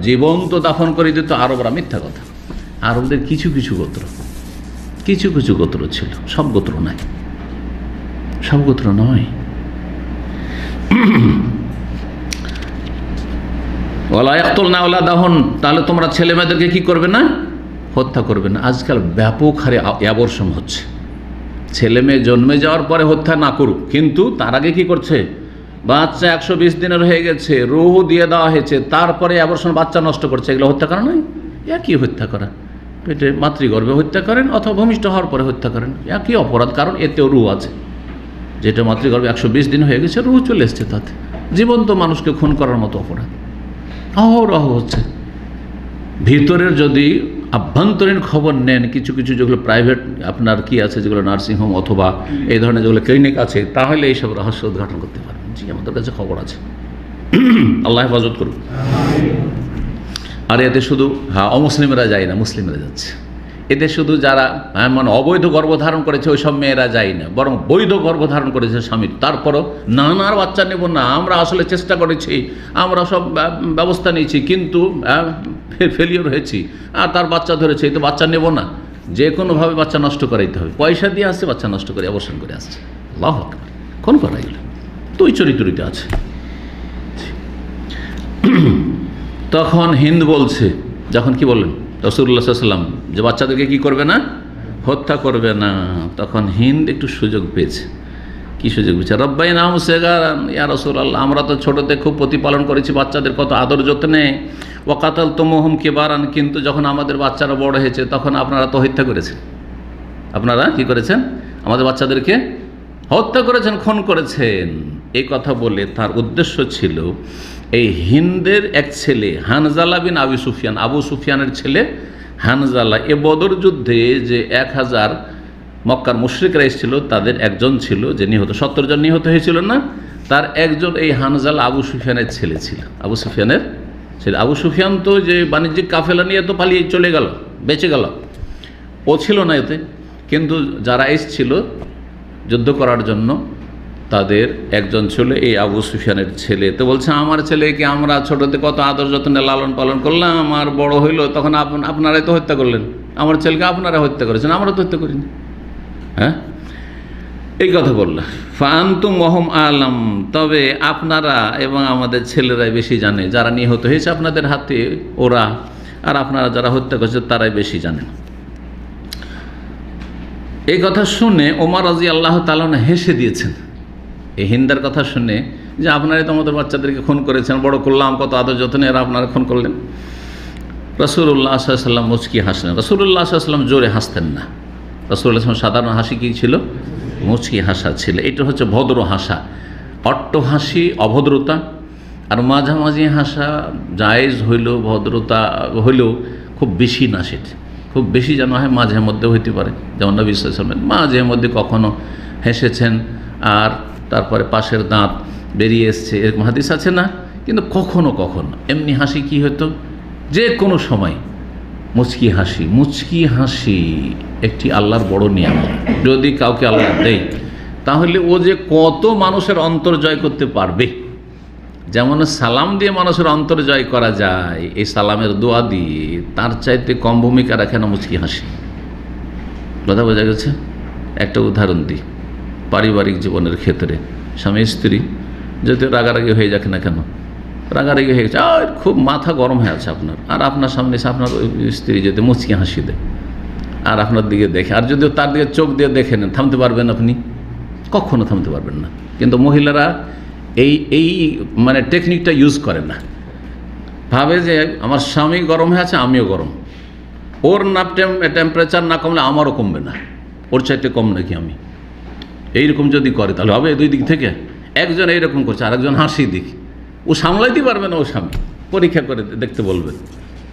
জীবন্ত দাফন করে দিত। আরবরা, মিথ্যা কথা। আরবদের কিছু কিছু গোত্র ছিল, সব গোত্র নাই, সব গোত্র নয়। ওয়ালা ইয়াকতুলনা আওলাদাহুন, তাহলে তোমরা ছেলে মেয়েদেরকে কি করবে না, হত্যা করবে না। আজকাল ব্যাপক হারে অ্যাবর্শন হচ্ছে। ছেলে মেয়ে জন্মে যাওয়ার পরে হত্যা না করুক, কিন্তু তার আগে কি করছে, বাচ্চা 120 দিনের হয়ে গেছে, রুহ দিয়ে দেওয়া হয়েছে, তারপরে অ্যাবর্শন, বাচ্চা নষ্ট করছে। এগুলো হত্যা করা নয়? একই হত্যা করা। পেটে মাতৃগর্ভে হত্যা করেন অথবা ভূমিষ্ঠ হওয়ার পরে হত্যা করেন, একই অপরাধ, কারণ এতেও রুহ আছে। যেটা মাতৃগর্ভে 120 দিন হয়ে গেছে, রুহ চলে এসছে তাতে। জীবন্ত মানুষকে খুন করার মতো অপরাধ অহরহ হচ্ছে। ভিতরের যদি আভ্যন্তরীণ খবর নেন, কিছু কিছু যেগুলো প্রাইভেট আপনার কি আছে, যেগুলো নার্সিংহোম অথবা এই ধরনের যেগুলো ক্লিনিক আছে, তাহলে এইসব রহস্য উদ্ঘাটন করতে পারবেন। জি, আমাদের কাছে খবর আছে। আল্লাহ হেফাজত করুন। আর এতে শুধু অমুসলিমরা যায় না, মুসলিমরা যাচ্ছে। এতে শুধু যারা মানে অবৈধ গর্ভধারণ করেছে ওই সব মেয়েরা যায় না, বরং বৈধ গর্ভধারণ করেছে স্বামীর, তারপরও নানার বাচ্চা নেব না, আমরা আসলে চেষ্টা করেছি, আমরা সব ব্যবস্থা নিয়েছি, কিন্তু ফেলিওর হয়েছি, আর তার বাচ্চা ধরেছে, এই তো বাচ্চা নেব না। যে কোনোভাবে বাচ্চা নষ্ট করাইতে হবে, পয়সা দিয়ে আসছে, বাচ্চা নষ্ট করে অবসান করে আসছে। আল্লাহু আকবার, কোন করা গেল তো ওই চরিত্রিত আছে। তখন হিন্দ বলছে, যখন কি বললেন রাসূলুল্লাহ সাল্লাল্লাহু আলাইহি ওয়াসাল্লাম যে বাচ্চাদেরকে কি করবে না, হত্যা করবে না, তখন হিন্দ একটু সুযোগ পেয়েছে। কি সুযোগ পেয়েছে? রব্বাইনা মুসিগারান, ইয়া রাসূলুল্লাহ, আমরা তো ছোটতে খুব প্রতিপালন করেছি বাচ্চাদের, কত আদর যত্নে, ওয়া কাতালতুমুহুম কিবারান, কিন্তু যখন আমাদের বাচ্চারা বড় হয়েছে তখন আপনারা তো হত্যা করেছেন। আপনারা কি করেছেন? আমাদের বাচ্চাদেরকে হত্যা করেছেন, খুন করেছেন। এই কথা বলে তার উদ্দেশ্য ছিল এই হিন্দের এক ছেলে হানজালা বিন আবু সুফিয়ান, আবু সুফিয়ানের ছেলে হানজালা, এ বদর যুদ্ধে যে 1000 মক্কার মুশরিকরা এসেছিল তাদের একজন ছিল যে নিহত, 70 জন নিহত হয়েছিল না, তার একজন এই হানজালা আবু সুফিয়ানের ছেলে ছিল। আবু সুফিয়ানের ছেলে। আবু সুফিয়ান তো যে বাণিজ্যিক কাফেলা নিয়ে তো পালিয়ে চলে গেল, বেঁচে গেল, ও ছিল না এতে। কিন্তু যারা এসেছিল যুদ্ধ করার জন্য তাদের একজন ছিল এই আবু সুফিয়ানের ছেলে। তো বলছে, আমার ছেলেকে আমরা ছোটতে কত আদর যত্নে লালন পালন করলাম, আমার বড় হইল তখন আপনারাই তো হত্যা করলেন, আমার ছেলেকে আপনারা হত্যা করেছেন, আমরা তো হত্যা করিনি। হ্যাঁ, এই কথা বলল। ফাআনতুম ওয়াহুম আলাম, তবে আপনারা এবং আমাদের ছেলেরাই বেশি জানে, যারা নিহত হয়েছে আপনাদের হাতে ওরা, আর আপনারা যারা হত্যা করেছে তারাই বেশি জানেন। এই কথা শুনে ওমর রাদিয়াল্লাহু তাআলা হেসে দিয়েছেন। এই হিন্দার কথা শুনে, যে আপনারাই তো আমাদের বাচ্চাদেরকে খুন করেছেন, বড় করলাম, কত আদর যত্নে, এরা আপনারা খুন করলেন। রাসূলুল্লাহ সাল্লাল্লাহু আলাইহি ওয়াসাল্লাম মুচকি হাসলেন। রাসূলুল্লাহ সাল্লাল্লাহু আলাইহি ওয়াসাল্লাম জোরে হাসতেন না। রাসূলুল্লাহ সাল্লাল্লাহু আলাইহি ওয়াসাল্লাম সাধারণ হাসি কী ছিল? মুচকি হাসা ছিল। এটা হচ্ছে ভদ্র হাসা। অট্ট হাসি অভদ্রতা, আর মাঝামাঝি হাসা জায়েজ হইলেও, ভদ্রতা হইলেও খুব বেশি না, সেটা খুব বেশি যেন হয় মাঝে মধ্যে হইতে পারে। যেমন নবী সাল্লাল্লাহু আলাইহি ওয়াসাল্লাম মাঝে মধ্যে কখনো হেসেছেন আর তারপরে পাশের দাঁত বেরিয়ে এসছে, এরকম হাদিস আছে না? কিন্তু কখনো কখনো এমনি হাসি কি হতো, যে কোনো সময় মুচকি হাসি। মুচকি হাসি একটি আল্লাহর বড় নিয়ামত। যদি কাউকে আল্লাহ দেয় তাহলে ও যে কত মানুষের অন্তর জয় করতে পারবে। যেমন সালাম দিয়ে মানুষের অন্তর জয় করা যায়, এই সালামের দোয়া দিয়ে, তার চাইতে কম ভূমিকা রাখে না মুচকি হাসি। কথা বোঝা গেছে? একটা উদাহরণ দিই পারিবারিক জীবনের ক্ষেত্রে। স্বামী স্ত্রী যদি রাগারাগি হয়ে যাক না কেন, রাগারাগি হয়ে গেছে, আর খুব মাথা গরম হয়ে আছে আপনার, আর আপনার সামনে এসে আপনার স্ত্রী যদি মুচকি হাসি দেয় আর আপনার দিকে দেখে, আর যদিও তার দিকে চোখ দিয়ে দেখে নেন, থামতে পারবেন আপনি? কখনো থামতে পারবেন না। কিন্তু মহিলারা এই মানে টেকনিকটা ইউজ করে না। ভাবে যে আমার স্বামী গরম হয়ে আছে, আমিও গরম, ওর না টেম্পারেচার না কমলে আমারও কমবে না, ওর চাইতে কম নাকি আমি, এইরকম যদি করে তাহলে হবে দুই দিক থেকে। একজন এইরকম করছে, আরেকজন হাসি দিক, ও সামলাইতে পারবে না, ও স্বামী পরীক্ষা করে দেখতে বলবেন।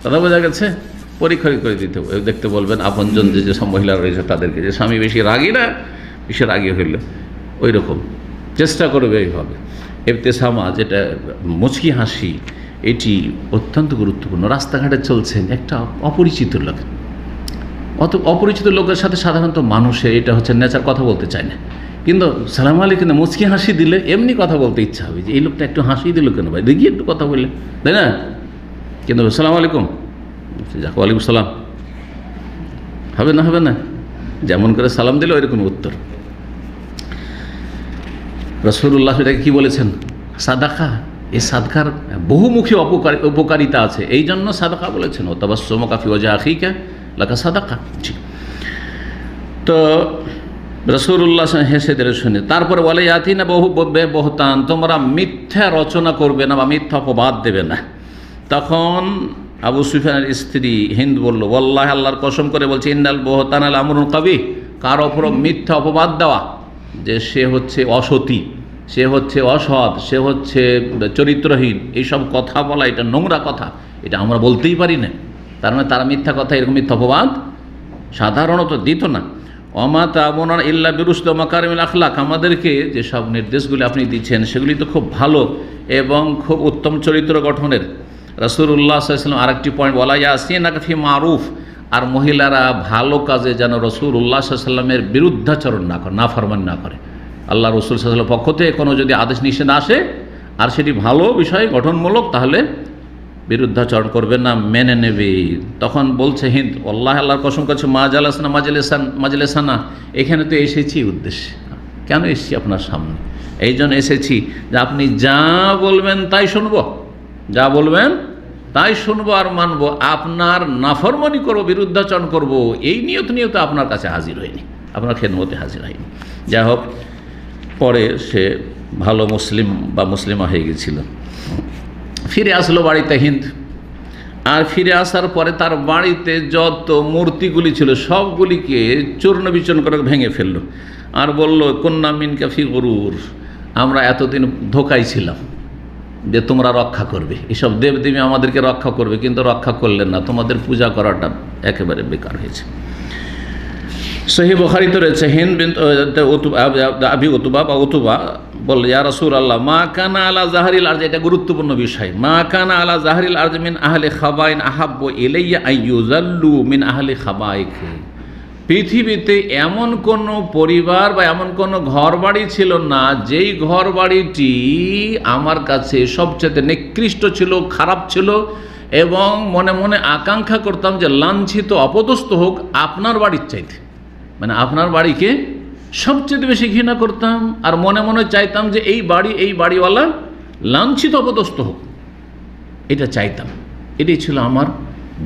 কথা বোঝা গেছে? পরীক্ষা করে দেখতে বলবেন আপনজন যেসব মহিলা রয়েছে তাদেরকে, যে স্বামী বেশি রাগী না, বেশি রাগী হইল ওই রকম চেষ্টা করবে এইভাবে। ইবতিসামা, যেটা মুচকি হাসি, এটি অত্যন্ত গুরুত্বপূর্ণ। রাস্তাঘাটে চলছেন, একটা অপরিচিত লোক, অপরিচিত লোকের সাথে সাধারণত মানুষের এটা হচ্ছে নেচার, কথা বলতে চায় না, কিন্তু সালাম আলাইকুম মুচকি হাসি দিলে এমনি কথা বলতে ইচ্ছা হবে, যে এই লোকটা একটু হাসি দিল কেন ভাই, দেখি একটু কথা বললে, তাই না? কিন্তু সালাম আলাইকুম, যাক ওয়ালাইকুম সালাম, হবে না? হবে না? যেমন করে সালাম দিলে ওইরকম উত্তর। রাসূলুল্লাহ এটাকে কি বলেছেন? সাদাকা। এই সাদকার বহুমুখী উপকারিতা আছে, এই জন্য সাদাকা বলেছেন। ও তাবাসসুমুকা ফি ওয়াজহি আখিকা লাকা সাদাকা। জি। তো রাসূলুল্লাহ হেসে দিলে শুনে, তারপরে বলে ইয়াতিনা বহুতান, তোমরা মিথ্যা রচনা করবে না বা মিথ্যা অপবাদ দেবে না। তখন আবু সুফিয়ানের স্ত্রী হিন্দ বলল, ওয়াল্লাহি, আল্লাহর কসম করে বলছি, ইন্নাল বুহতানা লামরুন কাবীহ, কার ওপর মিথ্যা অপবাদ দেওয়া যে সে হচ্ছে অসতী, সে হচ্ছে অসৎ, সে হচ্ছে চরিত্রহীন, এইসব কথা বলা এটা নোংরা কথা, এটা আমরা বলতেই পারি না। তার মানে তারা মিথ্যা কথা, এরকম মিথ্যা অপবাদ সাধারণত দিত না। অমা তাবনা ইল্লা বিরুশদ মাকারিমিল আখলাক, আমাদেরকে যেসব নির্দেশগুলি আপনি দিচ্ছেন সেগুলি তো খুব ভালো এবং খুব উত্তম চরিত্র গঠনের। রাসূলুল্লাহ সাল্লাল্লাহু আলাইহি ওয়াসাল্লাম আরেকটি পয়েন্ট বলা ইয়াসিনাকা ফি মারুফ, আর মহিলারা ভালো কাজে যেন রাসূলুল্লাহ সাল্লাল্লাহু আলাইহি ওয়াসাল্লামের বিরুদ্ধাচরণ না করে, নাফরমানি না করে। আল্লাহ রাসূল সাল্লাল্লাহু আলাইহি ওয়াসাল্লামের পক্ষ থেকে কোনো যদি আদেশ নিষেধ আসে আর সেটি ভালো বিষয় গঠনমূলক, তাহলে বিরুদ্ধাচরণ করবে না, মেনে নেবে। তখন বলছে হিন্দ, আল্লাহর কসম করছে, মা জালাসনা মাজলেসানা, এখানে তো এসেছি উদ্দেশ্যে, কেন এসেছি আপনার সামনে, এই জন্য এসেছি যে আপনি যা বলবেন তাই শুনবো, যা বলবেন তাই শুনবো আর মানবো, আপনার নাফরমানি করবো, বিরুদ্ধাচরণ করব, এই নিয়ত আপনার কাছে হাজির হয়নি, আপনার খেদমতে হাজির হয়নি। যাই হোক, পরে সে ভালো মুসলিম বা মুসলিমা হয়ে গেছিল। ফিরে আসলো বাড়িতে হিন্দ, আর ফিরে আসার পরে তার বাড়িতে যত মূর্তিগুলি ছিল সবগুলিকে চূর্ণ বিচূর্ণ করে ভেঙে ফেললো, আর বলল, কন্যা মিন কাফি গরুর, আমরা এতদিন ধোকায় ছিলাম যে তোমরা রক্ষা করবে, এসব দেবদেবী আমাদেরকে রক্ষা করবে, কিন্তু রক্ষা করলেন না, তোমাদের পূজা করাটা একেবারে বেকার হয়েছে। সহিহ বুখারীতে রয়েছে, হিন্দ বিনত আবি উতবা বলল, ইয়া রাসূলুল্লাহ, মা কানা আলা জাহরিল আরজ, এটা গুরুত্বপূর্ণ বিষয়, মা কানা আলা জাহরিল আরজ মিন আহলি খাবাইন আহাব্বু ইলাইয়া আইয়ুযাল্লু মিন আহলি খাবাইক, পৃথিবীতে এমন কোনো পরিবার বা এমন কোনো ঘর বাড়ি ছিল না যেই ঘর বাড়িটি আমার কাছে সবচেয়ে নিকৃষ্ট ছিল, খারাপ ছিল, এবং মনে মনে আকাঙ্ক্ষা করতাম যে লাঞ্ছিত অপদস্থ হোক আপনার বাড়ির চাইতে, মানে আপনার বাড়িকে সবচেয়ে বেশি ঘৃণা করতাম, আর মনে মনে চাইতাম যে এই বাড়িওয়ালা লাঞ্ছিত অপদস্থ হোক, এটা চাইতাম। এটাই ছিল আমার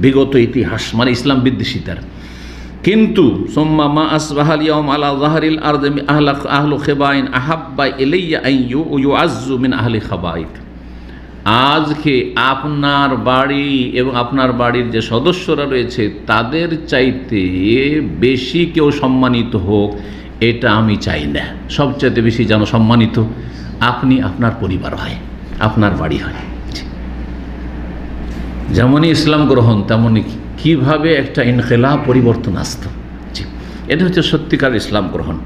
বিগত ইতিহাস, মানে ইসলাম বিদ্বেষিতার। কিন্তু সুম্মা মা আসবাহাল ইয়াউম আলা যাহরিল আরদি আহলু খিবাইন আহাব্বা ইলাইয়া আন ইউআজ্জু মিন আহলি খাবাইত, আজকে আপনার বাড়ি এবং আপনার বাড়ির যে সদস্যরা রয়েছে তাদের চাইতে বেশি কেউ সম্মানিত হোক, এটা আমি চাই না। সবচাইতে বেশি যেন সম্মানিত আপনি, আপনার পরিবার হয়, আপনার বাড়ি হয়। যেমনই ইসলাম গ্রহণ তেমনই কিভাবে একটা ইনকিলাব পরিবর্তন আসত, এটা হচ্ছে সত্যিকার ইসলাম গ্রহণ।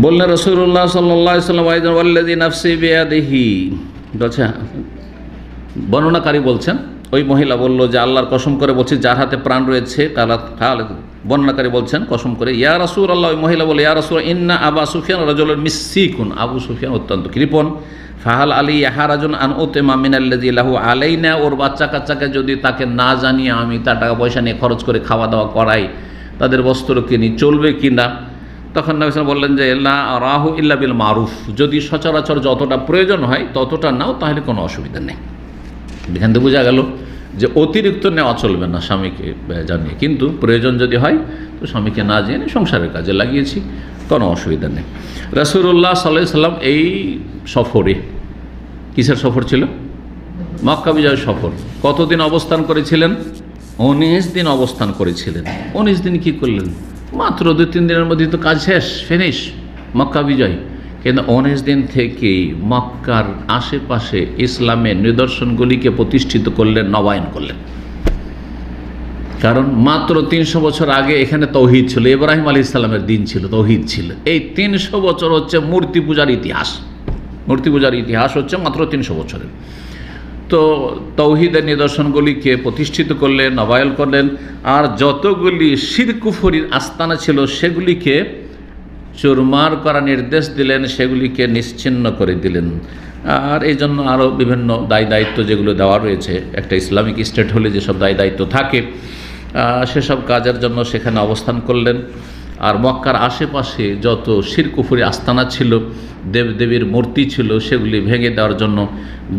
বললেন রাসূলুল্লাহ সাল্লাল্লাহু আলাইহি ওয়াসাল্লাম, ওয়াল্লাযী নাফসি বিয়াদিহি, আচ্ছা বর্ণনাকারী বলছেন, ওই মহিলা বলল যে আল্লাহর কসম করে বলছি যার হাতে প্রাণ রয়েছে, বর্ণনাকারী বলছেন কসম করে, ইয়া রাসূলুল্লাহ, ওই মহিলা বলে, ইয়া রাসূলুল্লাহ, ইন্না আবা সুফিয়ান রাজুলুন মিসসিকুন, আবু সুফিয়ান অত্যন্ত কৃপণ, ফাহাল আলী ইয়াহারাজুন আন উতিমা মিনাল্লাযী লাহু আলাইনা, ওর বাচ্চা কাচ্চাকে যদি তাকে না জানিয়ে আমি তার টাকা পয়সা নিয়ে খরচ করে খাওয়া দাওয়া করাই, তাদের বস্ত্র কিনি, চলবে কি না? তখন নবী সাল্লাল্লাহু আলাইহি ওয়াসাল্লাম বললেন যে লা আরাহু ইল্লা বিল মারুফ, যদি সচরাচর যতটা প্রয়োজন হয় ততটা নাও, তাহলে কোনো অসুবিধা নেই। এখান থেকে বোঝা গেল যে অতিরিক্ত নেওয়া চলবে না স্বামীকে জানিয়ে, কিন্তু প্রয়োজন যদি হয় তো স্বামীকে না জেনে সংসারের কাজে লাগিয়েছি, কোনো অসুবিধা নেই। রাসূলুল্লাহ সাল্লাল্লাহু আলাইহি ওয়াসাল্লাম এই সফরে, কিসের সফর ছিল? মক্কা বিজয় সফর। কতদিন অবস্থান করেছিলেন? 19 দিন অবস্থান করেছিলেন। 19 দিন কি করলেন? মাত্র 2-3 দিনের মধ্যে তো কাজ শেষ, ফিনিশ, মক্কা বিজয়। কিন্তু 19 দিন থেকেই মক্কার আশেপাশে ইসলামের নিদর্শনগুলিকে প্রতিষ্ঠিত করলেন, নবায়ন করলেন। কারণ মাত্র 300 বছর আগে এখানে তৌহিদ ছিল, ইব্রাহিম আলাইহিস সালামের দিন ছিল, তৌহিদ ছিল। এই 300 বছর হচ্ছে মূর্তি পূজার ইতিহাস, মূর্তি পূজার ইতিহাস হচ্ছে মাত্র 300 বছরের। তো তৌহিদের নিদর্শনগুলিকে প্রতিষ্ঠিত করলেন, নবায়ন করলেন, আর যতগুলি শিরক কুফরির আস্তানা ছিল সেগুলিকে চুরমার করা নির্দেশ দিলেন, সেগুলিকে নিশ্চিহ্ন করে দিলেন। আর এই জন্য আরও বিভিন্ন দায় দায়িত্ব যেগুলো দেওয়া রয়েছে, একটা ইসলামিক স্টেট হলে যেসব দায় দায়িত্ব থাকে সেসব কাজের জন্য সেখানে অবস্থান করলেন। আর মক্কার আশেপাশে যত শিরক কুফরি আস্তানা ছিল, দেবদেবীর মূর্তি ছিল, সেগুলি ভেঙে দেওয়ার জন্য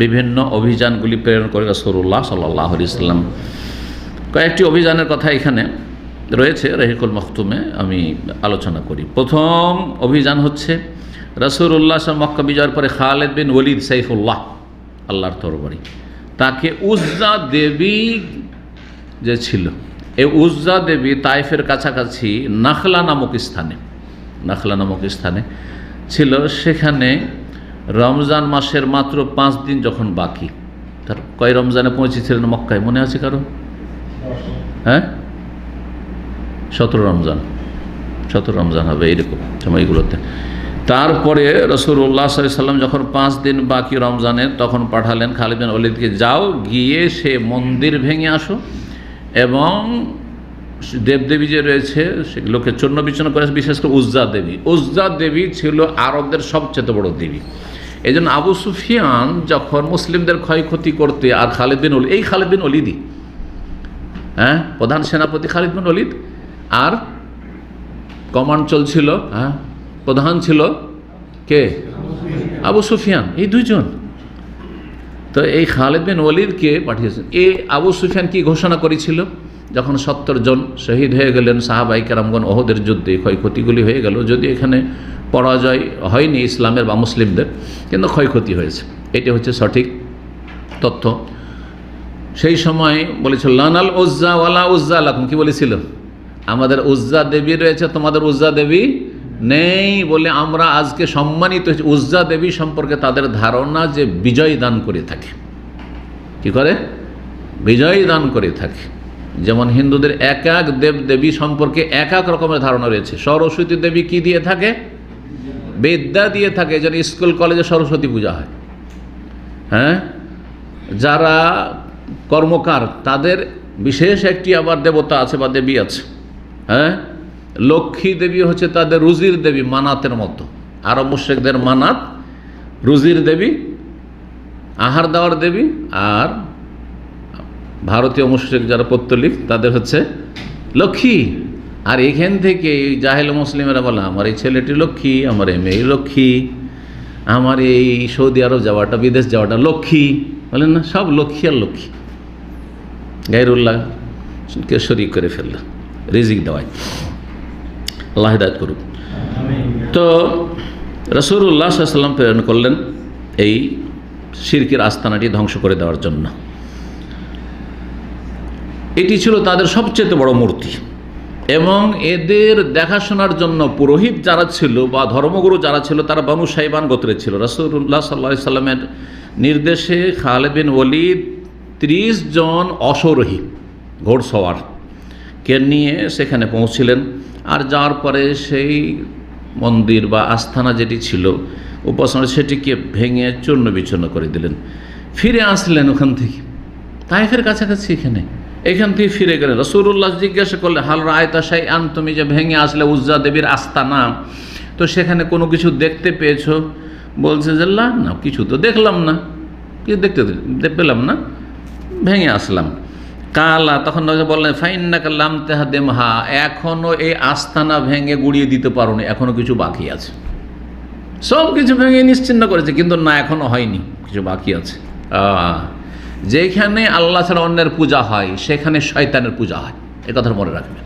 বিভিন্ন অভিযানগুলি প্রেরণ করে রাসূলুল্লাহ সাল্লাল্লাহু আলাইহি ওয়াসাল্লাম। কয়েকটি অভিযানের কথা এখানে রয়েছে, রহিকুল মখতুমে আমি আলোচনা করি। প্রথম অভিযান হচ্ছে রাসূলুল্লাহ মক্কা বিজয়ের পরে খালিদ বিন ওয়ালিদ সাইফুল্লাহ, আল্লাহর তরবারি, তাকে উজ্জা দেবী যে ছিল, এই উজ্জা দেবী তাইফের কাছাকাছি নাখলা নামক স্থানে, নাখলা নামক স্থানে ছিল। সেখানে রমজান মাসের মাত্র 5 দিন যখন বাকি, তার কয় রমজানে পৌঁছেছিলেন মক্কায় মনে আছে কারো? হ্যাঁ, 17 রমজান, 17 রমজান হবে এইরকম সময়গুলোতে। তারপরে রাসূলুল্লাহ সাল্লাল্লাহু আলাইহি ওয়াসাল্লাম যখন 5 দিন বাকি রমজানের, তখন পাঠালেন খালিদ বিন ওলীদকে, যাও গিয়ে সে মন্দির ভেঙে আসো এবং দেবদেবী যে রয়েছে সেগুলোকে চূর্ণ বিচূর্ণ করে, বিশেষ করে উজ্জা দেবী। উজ্জা দেবী ছিল আরবদের সবচেয়ে বড় দেবী। এই জন্য আবু সুফিয়ান যখন মুসলিমদের ক্ষয়ক্ষতি করতে, আর খালিদ বিন ওলীদ, এই খালিদ বিন ওলীদই, হ্যাঁ, প্রধান সেনাপতি খালিদ বিন ওলীদ, আর কমান্ড চলছিল, হ্যাঁ, প্রধান ছিল কে? আবু সুফিয়ান, এই দুইজন। তো এই খালিদ বিন ওলীদকে পাঠিয়েছেন। এই আবু সুফিয়ান কি ঘোষণা করেছিল যখন 70 জন শহীদ হয়ে গেলেন সাহাবায়ে কেরামগণ ওহদের যুদ্ধে, ক্ষয়ক্ষতিগুলি হয়ে গেল, যদি এখানে পরাজয় হয়নি ইসলামের বা মুসলিমদের, কিন্তু ক্ষয়ক্ষতি হয়েছে, এটি হচ্ছে সঠিক তথ্য। সেই সময় বলেছিল লানাল উজ্জা ওয়ালা উজ্জা লাকুম, কি বলেছিল? আমাদের উজ্জা দেবী রয়েছে, তোমাদের উজ্জা দেবী নেই, বলে আমরা আজকে সম্মানিত হয়েছি। উজ্জা দেবী সম্পর্কে তাদের ধারণা যে বিজয় দান করে থাকে। কি করে? বিজয় দান করে থাকে। যেমন হিন্দুদের এক এক দেব দেবী সম্পর্কে এক এক রকমের ধারণা রয়েছে। সরস্বতী দেবী কি দিয়ে থাকে? বিদ্যা দিয়ে থাকে, যেন স্কুল কলেজে সরস্বতী পূজা হয়। হ্যাঁ, যারা কর্মকার তাদের বিশেষ একটি আবার দেবতা আছে বা দেবী আছে। হ্যাঁ, লক্ষ্মী দেবী হচ্ছে তাদের রুজির দেবী, মানাতের মতো। আরব মুশরিকদের মানাত রুজির দেবী, আহার দেওয়ার দেবী, আর ভারতীয় মুশরিক যারা পৌত্তলিক তাদের হচ্ছে লক্ষ্মী। আর এখান থেকে জাহেল মুসলিমেরা বলে আমার এই ছেলেটি লক্ষ্মী, আমার এই মেয়ে লক্ষ্মী, আমার এই সৌদি আরব যাওয়াটা, বিদেশ যাওয়াটা লক্ষ্মী, বলেন না? সব লক্ষ্মী আর লক্ষ্মী, গায়রুল্লাহকে শরীক করে ফেলল রিজিক দেওয়ায়। আল্লাহ হিদায়াত করুক। তো রাসূলুল্লাহ সাল্লাল্লাহু আলাইহি ওয়াসাল্লাম প্রেরণ করলেন এই শিরকের আস্তানাটি ধ্বংস করে দেওয়ার জন্য। এটি ছিল তাদের সবচেয়ে বড় মূর্তি, এবং এদের দেখাশোনার জন্য পুরোহিত যারা ছিল বা ধর্মগুরু যারা ছিল তারা বনু শাইবান গোত্রের ছিল। রাসূলুল্লাহ সাল্লাল্লাহু আলাইহি ওয়াসাল্লামের নির্দেশে খালিদ বিন ওলীদ 30 জন অশ্বারোহী ঘোড়সওয়ারকে নিয়ে সেখানে পৌঁছিলেন। আর যাওয়ার পরে সেই মন্দির বা আস্থানা যেটি ছিল উপাসনা, সেটিকে ভেঙে চূর্ণ বিচূর্ণ করে দিলেন। ফিরে আসলেন ওখান থেকে, তায়েফের কাছাকাছি, এখান থেকে ফিরে গেলেন। রাসূলুল্লাহ জিজ্ঞাসা করলেন হাল রাআইতা শাইআন, তুমি যে ভেঙে আসলে উজ্জা দেবীর আস্তানা, তো সেখানে কোনো কিছু দেখতে পেয়েছো? বলছে যে না, কিছু তো দেখলাম না, কিছু দেখতে পেলাম না, ভেঙে আসলাম। কালা, তখন বললেন ফাইন্নাকা লাম তাহদিমহা, এখনও এই আস্তানা ভেঙে গুড়িয়ে দিতে পারো না, এখনও কিছু বাকি আছে। সব কিছু ভেঙে নিশ্চিহ্ন করেছে, কিন্তু না, এখনও হয়নি, কিছু বাকি আছে। যেখানে আল্লাহ ছাড়া অন্যের পূজা হয় সেখানে শয়তানের পূজা হয়, এ কথা মনে রাখবেন।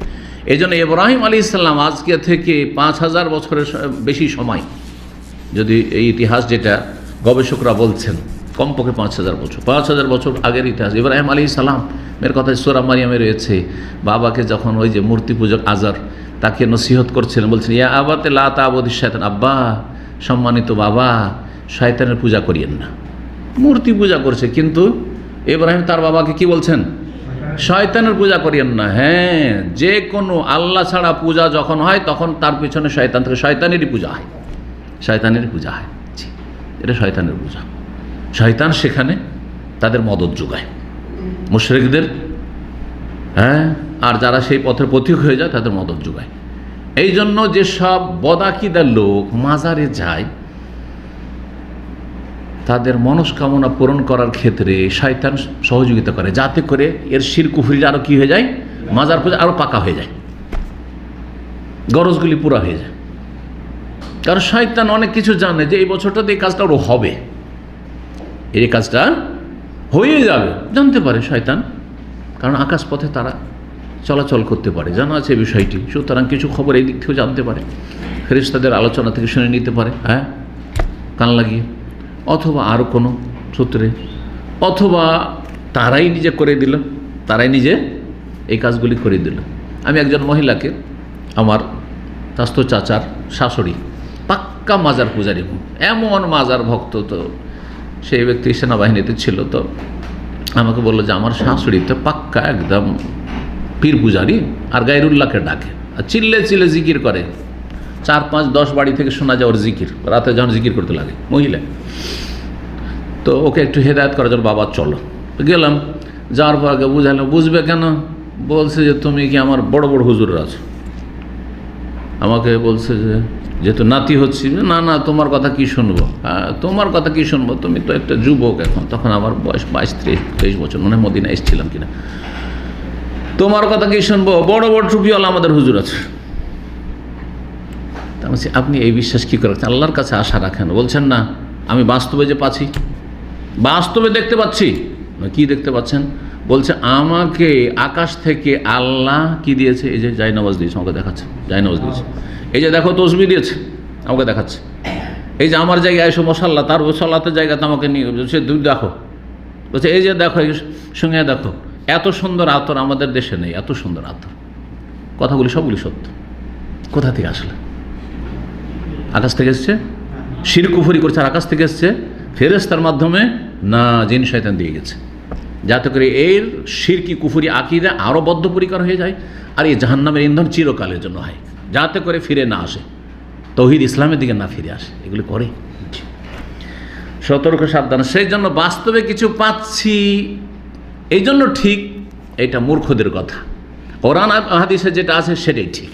এই জন্য ইব্রাহিম আলাইহিস সালাম আজকে থেকে 5000 বছরের বেশি সময়, যদি এই ইতিহাস যেটা গবেষকরা বলছেন কমপক্ষে 5000 বছর আগের ইতিহাস। ইব্রাহিম আলাইহিস সালামের কথা সূরা মারিয়ামে রয়েছে। বাবাকে যখন ওই যে মূর্তি পূজক আজার তাকে নসিহত করছিলেন, বলছেন ইয়া আবাতে লা তা'বুদিশ শায়তান, আব্বা সম্মানিত বাবা, শয়তানের পূজা করিয়েন না। মূর্তি পূজা করছে, কিন্তু ইব্রাহিম তার বাবাকে কি বলছেন? শয়তানের পূজা করিয়েন না। হ্যাঁ, যে কোনো আল্লাহ ছাড়া পূজা যখন হয় তখন তার পিছনে শয়তান থেকে, শয়তানেরই পূজা হয়, শয়তানেরই পূজা হয়। এটা শয়তানের পূজা। শয়তান সেখানে তাদের মদত যোগায় মুশরিকদের, হ্যাঁ, আর যারা সেই পথের পথিক হয়ে যায় তাদের মদত যোগায়। এই জন্য যেসব বদাকিদার লোক মাজারে যায় তাদের মনস্কামনা পূরণ করার ক্ষেত্রে শয়তান সহযোগিতা করে, যাতে করে এর শিরক কুফরিটা আরও কী হয়ে যায়, মাজার পূজা আরও পাকা হয়ে যায়, গরজগুলি পুরা হয়ে যায়। কারণ শয়তান অনেক কিছু জানে যে এই বছরটাতে এই কাজটা ওর হবে, এই কাজটা হয়ে যাবে, জানতে পারে শয়তান, কারণ আকাশ পথে তারা চলাচল করতে পারে, জানা আছে বিষয়টি। সুতরাং কিছু খবর এই দিক থেকেও জানতে পারে, ফেরেশতাদের আলোচনা থেকে শুনে নিতে পারে, হ্যাঁ, কান লাগিয়ে, অথবা আরও কোনো সূত্রে, অথবা তারাই নিজে করে দিল, তারাই নিজে এই কাজগুলি করে দিল। আমি একজন মহিলাকে আমার স্বাস্থ্য চাচার শাশুড়ি, পাক্কা মাজার পূজারী, এমন মাজার ভক্ত। তো সেই ব্যক্তি সেনাবাহিনীতে ছিল, তো আমাকে বললো যে আমার শাশুড়ি তো পাক্কা একদম পীর পূজারী, আর গায়রুল্লাহকে ডাকে আর চিল্লে চিল্লে জিকির করে। 4, 5, 10 বাড়ি থেকে শোনা যায় ওর জিকির, রাতে যখন জিকির করতে লাগে মহিলা। তো ওকে একটু হেদায়েত করার জন্য, বাবা চলো। গেলাম, যাওয়ার পর আগে বুঝালাম, বুঝবে কেন? বলছে যে তুমি কি আমার বড় বড় হুজুর আছো? আমাকে বলছে যে যেহেতু নাতি হচ্ছি, না না তোমার কথা কি শুনবো, হ্যাঁ তোমার কথা কি শুনবো, তুমি তো একটা যুবক এখন। তখন আমার বয়স 22-23 বছর, মনে হয় মদিনা এসেছিলাম কিনা। তোমার কথা কি শুনবো, বড় বড় টুপিওয়ালা আমাদের হুজুর আছে। বলছি আপনি এই বিশ্বাস কী করে রাখছেন? আল্লাহর কাছে আশা রাখেন। বলছেন না, আমি বাস্তবে যে পাচ্ছি, বাস্তবে দেখতে পাচ্ছি। কি দেখতে পাচ্ছেন? বলছে আমাকে আকাশ থেকে আল্লাহ কি দিয়েছে? এই যে জায়নামাজ দিয়েছে, আমাকে দেখাচ্ছে জায়নামাজ দিয়েছে। এই যে দেখো তসবিহ দিয়েছে, আমাকে দেখাচ্ছে। এই যে আমার জায়গায় এসো মশাল্লা, তার মশাল্লাতের জায়গাতে আমাকে নিয়ে বলছে তুমি দেখো। বলছে এই যে দেখো, এই সঙ্গে দেখো, এত সুন্দর আতর আমাদের দেশে নেই, এত সুন্দর আতর। কথাগুলি সবগুলি সত্য। কোথা থেকে আসলে? আকাশ থেকে এসছে? শিরক কুফরি করছে আর আকাশ থেকে এসছে? ফেরেশতার মাধ্যমে না, জিন শয়তান দিয়ে গেছে, যাতে করে এর শিরকি কুফরি আকীদা আরও বদ্ধপরিকর হয়ে যায়, আর এই জাহান্নামের ইন্ধন চিরকালের জন্য হয়, যাতে করে ফিরে না আসে, তৌহিদ ইসলামের দিকে না ফিরে আসে। এগুলি করে সতর্ক সাবধান। সেই জন্য বাস্তবে কিছু পাচ্ছি, এই জন্য ঠিক, এটা মূর্খদের কথা। কোরআন হাদিসে যেটা আছে সেটাই ঠিক।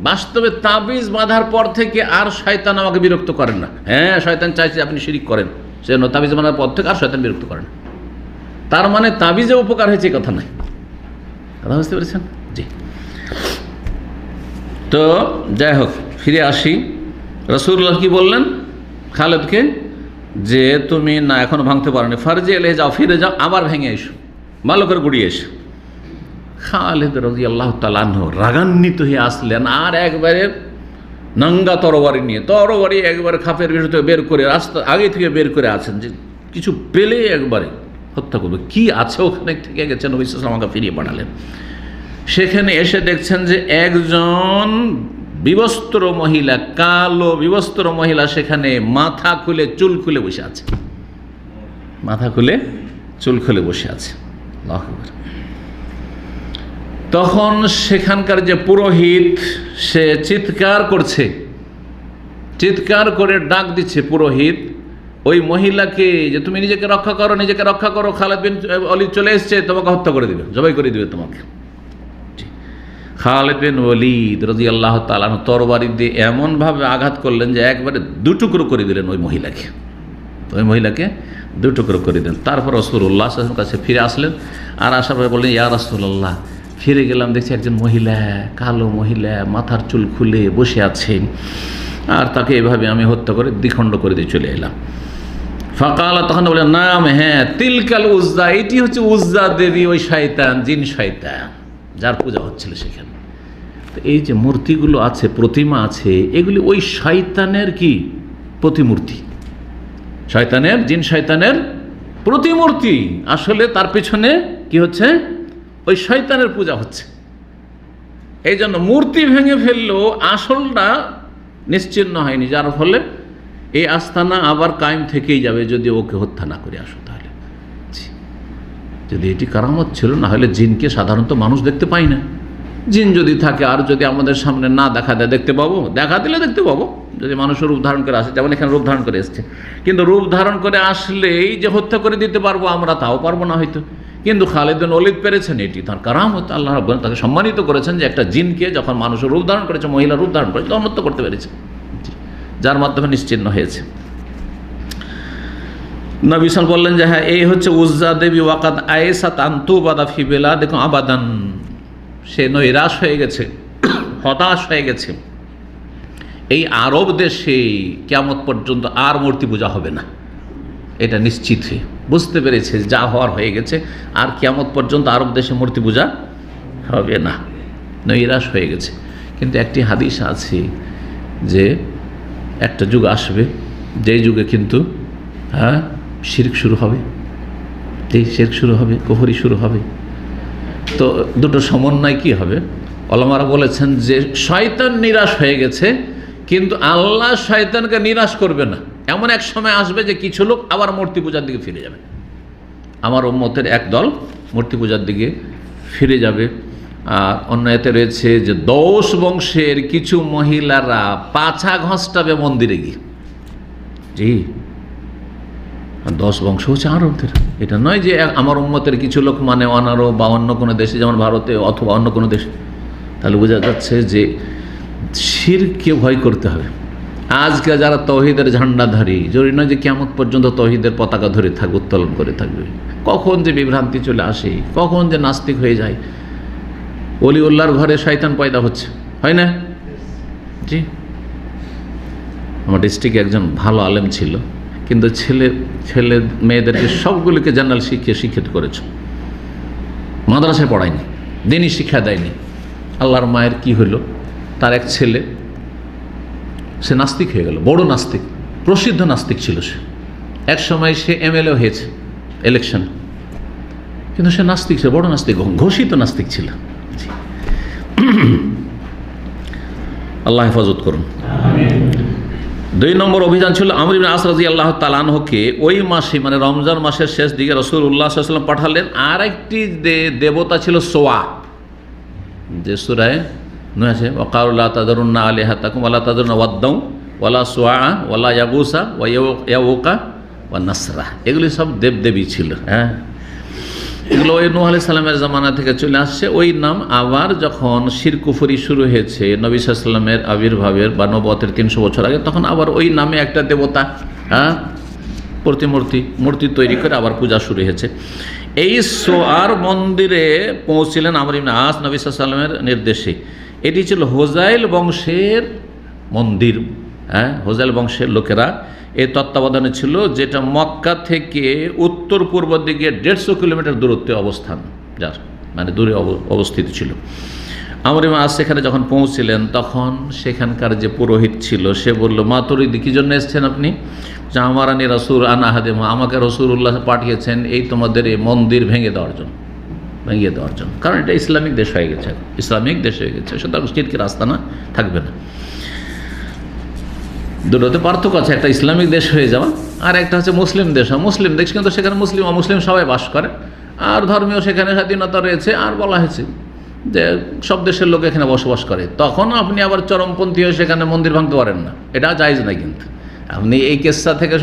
বাস্তবে তাবিজ বাঁধার পর থেকে আর শয়তান আমাকে বিরক্ত করেন না। হ্যাঁ, শয়তান চাইছে আপনি শিরিক করেন, সেজন্য তাবিজ বাঁধার পর থেকে আর শয়তান বিরক্ত করেন। তার মানে তাবিজে উপকার হয়েছে কথা নাই। কথা বুঝতে পেরেছেন? জি। তো যাই হোক, ফিরে আসি। রাসূলুল্লাহ কি বললেন খালেদকে? যে তুমি না এখনো ভাঙতে পারো নি, ফারজি এলে যাও, ফিরে যাও, আবার ভেঙে এসো, ভালো করে গুড়িয়ে এসো। খালেদ রাদিয়াল্লাহু তাআলা আনহু রাগান্বিত হয়ে আসলেন, আর একবারে নাঙ্গা তরবারি নিয়ে, তরবারি একবারে খাপের ভিতর থেকে বের করে, রাস্তা আগে থেকে বের করে আছেন, যে কিছু পেলে একবারে হত্যা করবে। কি আছে ওখানে থেকে গেছেন, নবী সাল্লাল্লাহু আলাইহি ওয়াসাল্লাম আমাকে ফিরিয়ে পাঠালেন। সেখানে এসে দেখছেন যে একজন বিবস্ত্র মহিলা, কালো বিবস্ত্র মহিলা সেখানে মাথা খুলে চুল খুলে বসে আছে, মাথা খুলে চুল খুলে বসে আছে। আল্লাহু আকবার। তখন সেখানকার যে পুরোহিত, সে চিৎকার করছে, চিৎকার করে ডাক দিচ্ছে পুরোহিত ওই মহিলাকে, যে তুমি নিজেকে রক্ষা করো, নিজেকে রক্ষা করো, খালেদ বিন ওয়ালিদ চলে এসছে, তোমাকে হত্যা করে দিবে, জবাই করে দিবে তোমাকে। খালেদ বিন ওয়ালিদ রাদিয়াল্লাহু তাআলা আনহু তরবারি দিয়ে এমনভাবে আঘাত করলেন যে একবারে দুটুকরো করে দিলেন ওই মহিলাকে, ওই মহিলাকে দুটুকরো করে দিলেন। তারপর রাসূলুল্লাহ সাল্লাল্লাহু আলাইহি ওয়াসাল্লামের কাছে ফিরে আসলেন, আর আসার পরে বললেন ইয়া রাসূলুল্লাহ, ফিরে গেলাম, দেখছি একজন মহিলা, কালো মহিলা, মাথার চুল খুলে বসে আছেন, আর তাকে এভাবে আমি হত্যা করে দ্বিখণ্ড করে দিয়ে চলে এলাম। ফাকালা, তখন বললেন নাম, হ্যাঁ, তিলকাল উজ্জা, এটি হচ্ছে উজ্জা দেবী, ওই শয়তান, জিন শয়তান, যার পূজা হচ্ছিল সেখানে। তো এই যে মূর্তিগুলো আছে, প্রতিমা আছে, এগুলি ওই শয়তানের কি প্রতিমূর্তি, শয়তানের, জিন শয়তানের প্রতিমূর্তি। আসলে তার পেছনে কি হচ্ছে? ওই শয়তানের পূজা হচ্ছে। এই জন্য মূর্তি ভেঙে ফেললেও আসলটা নিশ্চিহ্ন হয়নি, যার ফলে এই আস্তানা আবার কায়েম থেকেই যাবে যদি ওকে হত্যা না করে আসো। তাহলে যদি এটি কারামত ছিল, না হলে জিনকে সাধারণত মানুষ দেখতে পাই না। জিন যদি থাকে আর যদি আমাদের সামনে না দেখা দেয়, দেখতে পাবো? দেখা দিলে দেখতে পাবো, যদি মানুষের রূপ ধারণ করে আসে, যেমন এখানে রূপ ধারণ করে এসছে। কিন্তু রূপ ধারণ করে আসলেই যে হত্যা করে দিতে পারবো আমরা, তাও পারবো না হয়তো। কিন্তু খালেদ বিন ওয়ালিদ পেরেছেন, এটি তার কারামত। আল্লাহ রাব্বুল তাকে সম্মানিত করেছেন যে একটা জিনকে যখন মানুষের রূপ ধারণ করেছে, মহিলা রূপ ধারণ করেছে, তখন হত্যা করতে পেরেছে, যার মাধ্যমে নিশ্চিহ্ন হয়েছে। নবী সাল্লাল্লাহু বললেন যে হ্যাঁ, এই হচ্ছে উজ্জা দেবী, ওয়াকাদ আয়েসাত আনতুবাদা ফি বিলাদিকুম আবাদান, সে নৈরাশ হয়ে গেছে, হতাশ হয়ে গেছে। এই আরব দেশে কিয়ামত পর্যন্ত আর মূর্তি পূজা হবে না, এটা নিশ্চিত হয়ে বুঝতে পেরেছে, যা হওয়ার হয়ে গেছে, আর কিয়ামত পর্যন্ত আরব দেশে মূর্তি পূজা হবে না, নৈরাশ হয়ে গেছে। কিন্তু একটি হাদিস আছে যে একটা যুগ আসবে, যেই যুগে কিন্তু শিরক শুরু হবে, যেই শিরক শুরু হবে, কুফরি শুরু হবে। তো দুটো সমন্বয় কি হবে? ওলামারা বলেছেন যে শয়তান নিরাশ হয়ে গেছে, কিন্তু আল্লাহ শয়তানকে নিরাশ করবে না। এমন এক সময় আসবে যে কিছু লোক আবার মূর্তি পূজার দিকে ফিরে যাবে, আমার উম্মতের এক দল মূর্তি পূজার দিকে ফিরে যাবে। আর অন্য এতে রয়েছে যে 10 বংশের কিছু মহিলারা পাছা ঘষ্টাবে মন্দিরে গিয়ে। জি, 10 বংশ হচ্ছে আরবদের। এটা নয় যে আমার উম্মতের কিছু লোক মানে অনারব বা অন্য কোনো দেশে, যেমন ভারতে অথবা অন্য কোনো দেশে। তাহলে বোঝা যাচ্ছে যে শিরকে ভয় করতে হবে। আজকে যারা তৌহিদের ঝান্ডাধারী, জরুরি নয় যে কিয়ামত পর্যন্ত তৌহিদের পতাকা ধরে থাকবে, উত্তোলন করে থাকবে। কখন যে বিভ্রান্তি চলে আসে, কখন যে নাস্তিক হয়ে যায়। ওলিউল্লাহর ঘরে শয়তান পয়দা হচ্ছে, হয় না? জি, আমার ডিস্ট্রিক্টে একজন ভালো আলেম ছিল, কিন্তু ছেলে মেয়েদেরকে সবগুলিকে জেনারেল শিক্ষিত করেছে, মাদ্রাসায় পড়ায়নি, দিনই শিক্ষা দেয়নি। আল্লাহর মায়ের কি হলো, তার এক ছেলে সে নাস্তিক হয়ে গেল, বড় নাস্তিক, প্রসিদ্ধ নাস্তিক ছিল সে। এক সময় সে এমএলএ হয়েছে ইলেকশন, কিন্তু সে নাস্তিক ছিল, বড় নাস্তিক, ঘোষিত নাস্তিক ছিল। আল্লাহ হেফাজত করুন। 2 নম্বর অভিযান ছিল আমর ইবনে আস রাদিয়াল্লাহু তাআলা আনহুকে ওই মাসে, মানে রমজান মাসের শেষ দিকে রাসূলুল্লাহ সাল্লাল্লাহু আলাইহি ওয়াসাল্লাম পাঠালেন। আর একটি দেবতা ছিল সোয়া, যে সূরায়ে নূহ আছে, ওয়াকালু লা তাযরুন্না আলিহাতাকুম ওয়া লা তাযরুন্না ওয়াদ্দাউ ওয়া লা সুআ ওয়া লা ইয়াগুসা ওয়া ইয়াউকা ওয়া নাসরা। এগুলি সব দেবদেবী ছিল। হ্যাঁ, এগুলো ওই নূহ আলাইহিস সালামের জামানা থেকে চলে আসছে। ওই নাম আবার যখন শিরক কুফরি শুরু হয়েছে নবী সাল্লাল্লাহু আলাইহি ওয়াসাল্লামের আবির্ভাবের বা নবুয়তের 300 বছর আগে, তখন আবার ওই নামে একটা দেবতা, হ্যাঁ, মূর্তি তৈরি করে আবার পূজা শুরু হয়েছে। এই সোয়ার মন্দিরে পৌঁছিলেন আমর ইবনে আস নবী সাল্লাল্লাহু আলাইহি ওয়াসাল্লামের নির্দেশে। এটি ছিল হোজাইল বংশের মন্দির। হ্যাঁ, হোজাইল বংশের লোকেরা এই তত্ত্বাবধানে ছিল, যেটা মক্কা থেকে উত্তর পূর্ব দিকে 150 কিলোমিটার দূরত্বে অবস্থান, যার মানে দূরে অবস্থিত ছিল। আমর ইবনে আস সেখানে যখন পৌঁছিলেন, তখন সেখানকার যে পুরোহিত ছিল সে বলল, মা তুরিদি, কি জন্য এসছেন আপনি? যে আমারানি রাসূল আন আহাদিমা, আমাকে রাসূলুল্লাহ পাঠিয়েছেন এই তোমাদের এই মন্দির ভেঙে দেওয়ার জন্য। কারণ এটা ইসলামিক দেশ হয়ে গেছে, সুতরাং শিরকের আস্তানা থাকবে না। দুটোতে পার্থক্য আছে, একটা ইসলামিক দেশ হয়ে যাওয়া আর একটা হচ্ছে মুসলিম দেশ। মুসলিম দেশ কিন্তু সেখানে মুসলিম অমুসলিম সবাই বাস করে, আর ধর্মীয় সেখানে স্বাধীনতা রয়েছে। আর বলা হয়েছে যে সব দেশের লোক এখানে বসবাস করে, তখন আপনি আবার চরমপন্থী হয়ে সেখানে মন্দির ভাঙতে পারেন না, এটা জায়েজ না। কিন্তু আপনি এই কেসটা থেকে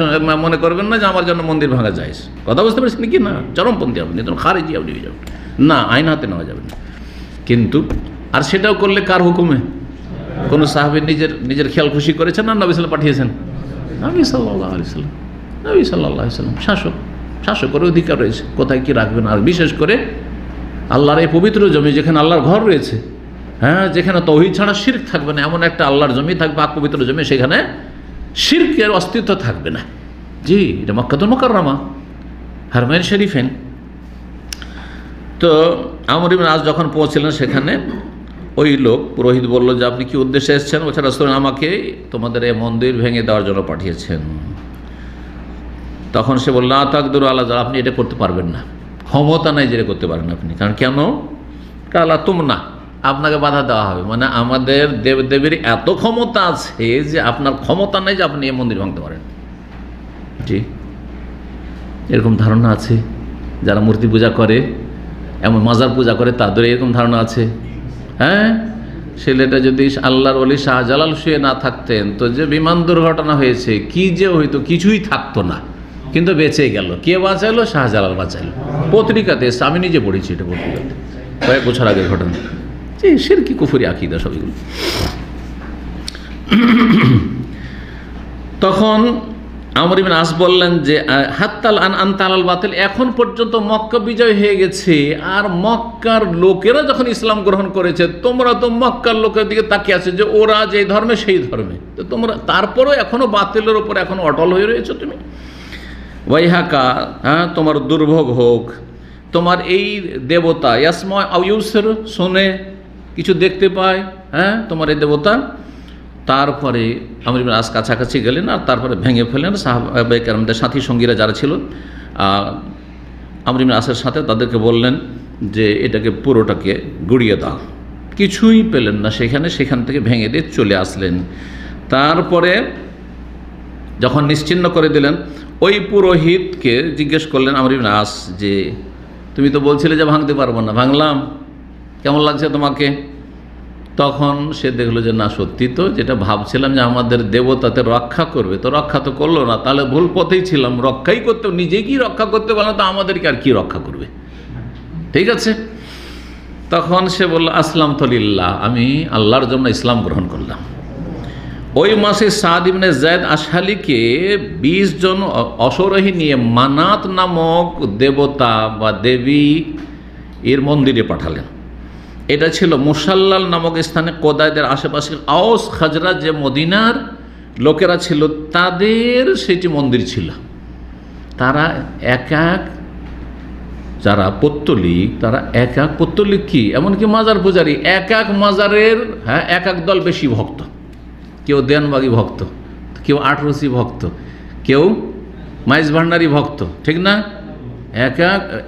মনে করবেন না যে আমার জন্য মন্দির ভাঙা জায়েজ। কথা বুঝতে পারছেন কি না? চরমপন্থী আপনি, তখন খারিজি আপনি হয়ে যাবেন না, আইন হাতে নেওয়া যাবে না। কিন্তু আর সেটাও করলে কার হুকুমে? কোনো সাহাবী নিজের খেয়াল খুশি করেছেন না নবী সাল্লাল্লাহু পাঠিয়েছেন? নবী সাল্লাল্লাহু আলাইহি ওয়াসাল্লাম শাসকের অধিকার রয়েছে কোথায় কি রাখবেন। আর বিশেষ করে আল্লাহর এই পবিত্র জমি, যেখানে আল্লাহর ঘর রয়েছে, হ্যাঁ, যেখানে তাওহীদ ছাড়া শিরক থাকবে না, এমন একটা আল্লাহর জমি থাকবে, পাক পবিত্র জমি, সেখানে শিরকের অস্তিত্ব থাকবে না। জি, এটা মক্কাতুল মুকাররমা, হারমাইন শরীফেন। তো আমর ইবনে আস যখন পৌঁছলেন সেখানে, ওই লোক পুরোহিত বলল যে আপনি কি উদ্দেশ্যে এসেছেন? বলছে রাসূল আমাকে তোমাদের এই মন্দির ভেঙে দেওয়ার জন্য পাঠিয়েছেন। তখন সে বলল, লা তাকদুরু আলা যালিক, আপনি এটা করতে পারবেন না, ক্ষমতা নাই যেটা করতে পারেন আপনি। কারণ কেন? কালা তুমনা, আপনাকে বাধা দেওয়া হবে, মানে আমাদের দেবদেবীর এত ক্ষমতা আছে যে আপনার ক্ষমতা নাই যে আপনি এই মন্দির ভাঙতে পারেন। জি, এরকম ধারণা আছে যারা মূর্তি পূজা করে, এমন মাজার পূজা করে, তাদের এরকম ধারণা আছে। হ্যাঁ, ছেলেটা যদি আল্লাহর ওলি শাহজালাল শুয়ে না থাকতেন, তো যে বিমান দুর্ঘটনা হয়েছে কি যে হইতো, কিছুই থাকতো না, কিন্তু বেঁচে গেল। কে বাঁচালো? শাহজালাল বাঁচালো। পত্রিকাতে এসে, আমি নিজে পড়েছি এটা পত্রিকাতে, কয়েক বছর আগের ঘটনা। যে শিরকি কুফরি আকীদা সব এগুলো। তখন আমর ইবনে আস বললেন যে হাত্তাল আনতাল বাতিল, এখন পর্যন্ত মক্কা বিজয় হয়ে গেছে, আর মক্কার লোকেরা যখন ইসলাম গ্রহণ করেছে, তোমরা তো মক্কার লোকের দিকে তাকিয়ে আছে যে ওরা যে ধর্মে সেই ধর্মে, তো তোমরা তারপরেও এখনো বাতিলের উপর এখনো অটল হয়ে রয়েছো তুমি। ওয়াইহাকা, হ্যাঁ, তোমার দুর্ভোগ হোক। তোমার এই দেবতা ইয়াসমা আও ইউসির, শোনে, কিছু দেখতে পায়, হ্যাঁ, তোমার এই দেবতা। তারপরে আমর ইবনে আস কাছাকাছি গেলেন, আর তারপরে ভেঙে ফেলেন। সাহাবায়ে কেরামদের সাথী সঙ্গীরা যারা ছিল আমর ইবনে আসের সাথে, তাদেরকে বললেন যে এটাকে পুরোটাকে গুড়িয়ে দাও। কিছুই পেলেন না সেখান থেকে ভেঙে দিয়ে চলে আসলেন। তারপরে যখন নিশ্চিহ্ন করে দিলেন, ওই পুরোহিতকে জিজ্ঞেস করলেন আমর ইবনে আস যে তুমি তো বলছিলে যে ভাঙতে পারবো না, ভাঙলাম, কেমন লাগছে তোমাকে? তখন সে দেখলো যে না, সত্যি তো যেটা ভাবছিলাম যে আমাদের দেবতাতে রক্ষা করবে, তো রক্ষা তো করলো না, তাহলে ভুল পথেই ছিলাম। রক্ষাই করতে, নিজে কি রক্ষা করতে পারলো, তো আমাদেরকে আর কি রক্ষা করবে? ঠিক আছে। তখন সে বলল আসলাম তো লিল্লাহ, আমি আল্লাহর জন্য ইসলাম গ্রহণ করলাম। ওই মাসে সাদ ইবনে যায়েদ আশহালিকে 20 জন অশ্বারোহী নিয়ে মানাত নামক দেবতা বা দেবী এর মন্দিরে পাঠালেন। এটা ছিল মুসাল্লাল নামক স্থানে, কোদাইদের আশেপাশে আওস খাজরাজ যে মদিনার লোকেরা ছিল তাদের সেটি মন্দির ছিল। তারা এক এক, যারা পৌত্তলিক তারা এক এক পৌত্তলিক কি এমনকি মাজার পূজারী, এক এক মাজারের এক এক দল বেশি ভক্ত। কেউ দেনবাগি ভক্ত, কেউ আটরসি ভক্ত, কেউ মাইজ ভান্ডারি ভক্ত, ঠিক না?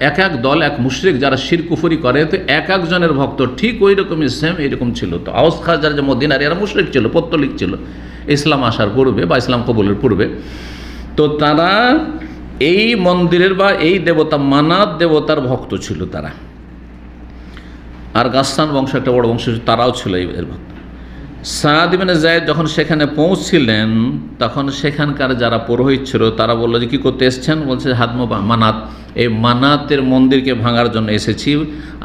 এক এক দল, এক মুশরিক যারা শির কুফরি করে, তো এক একজনের ভক্ত ঠিক ওই রকমই সেম এইরকম ছিল। তো আওস খাজরাজ যে মদিনার এরা মুশরিক ছিল, পৌত্তলিক ছিল ইসলাম আসার পূর্বে বা ইসলাম কবুলের পূর্বে। তো তারা এই মন্দিরের বা এই দেবতা মানাত দেবতার ভক্ত ছিল তারা। আর গাসসান বংশ একটা বড় বংশ, তারাও ছিল এর ভক্ত। সাদ ইবনে যায়েদ যখন সেখানে পৌঁছছিলেন তখন সেখানকার যারা পুরোহিত ছিল তারা বললো যে কী করতে এসছেন? বলছে হাদম মানাত, এই মানাতের মন্দিরকে ভাঙার জন্য এসেছি,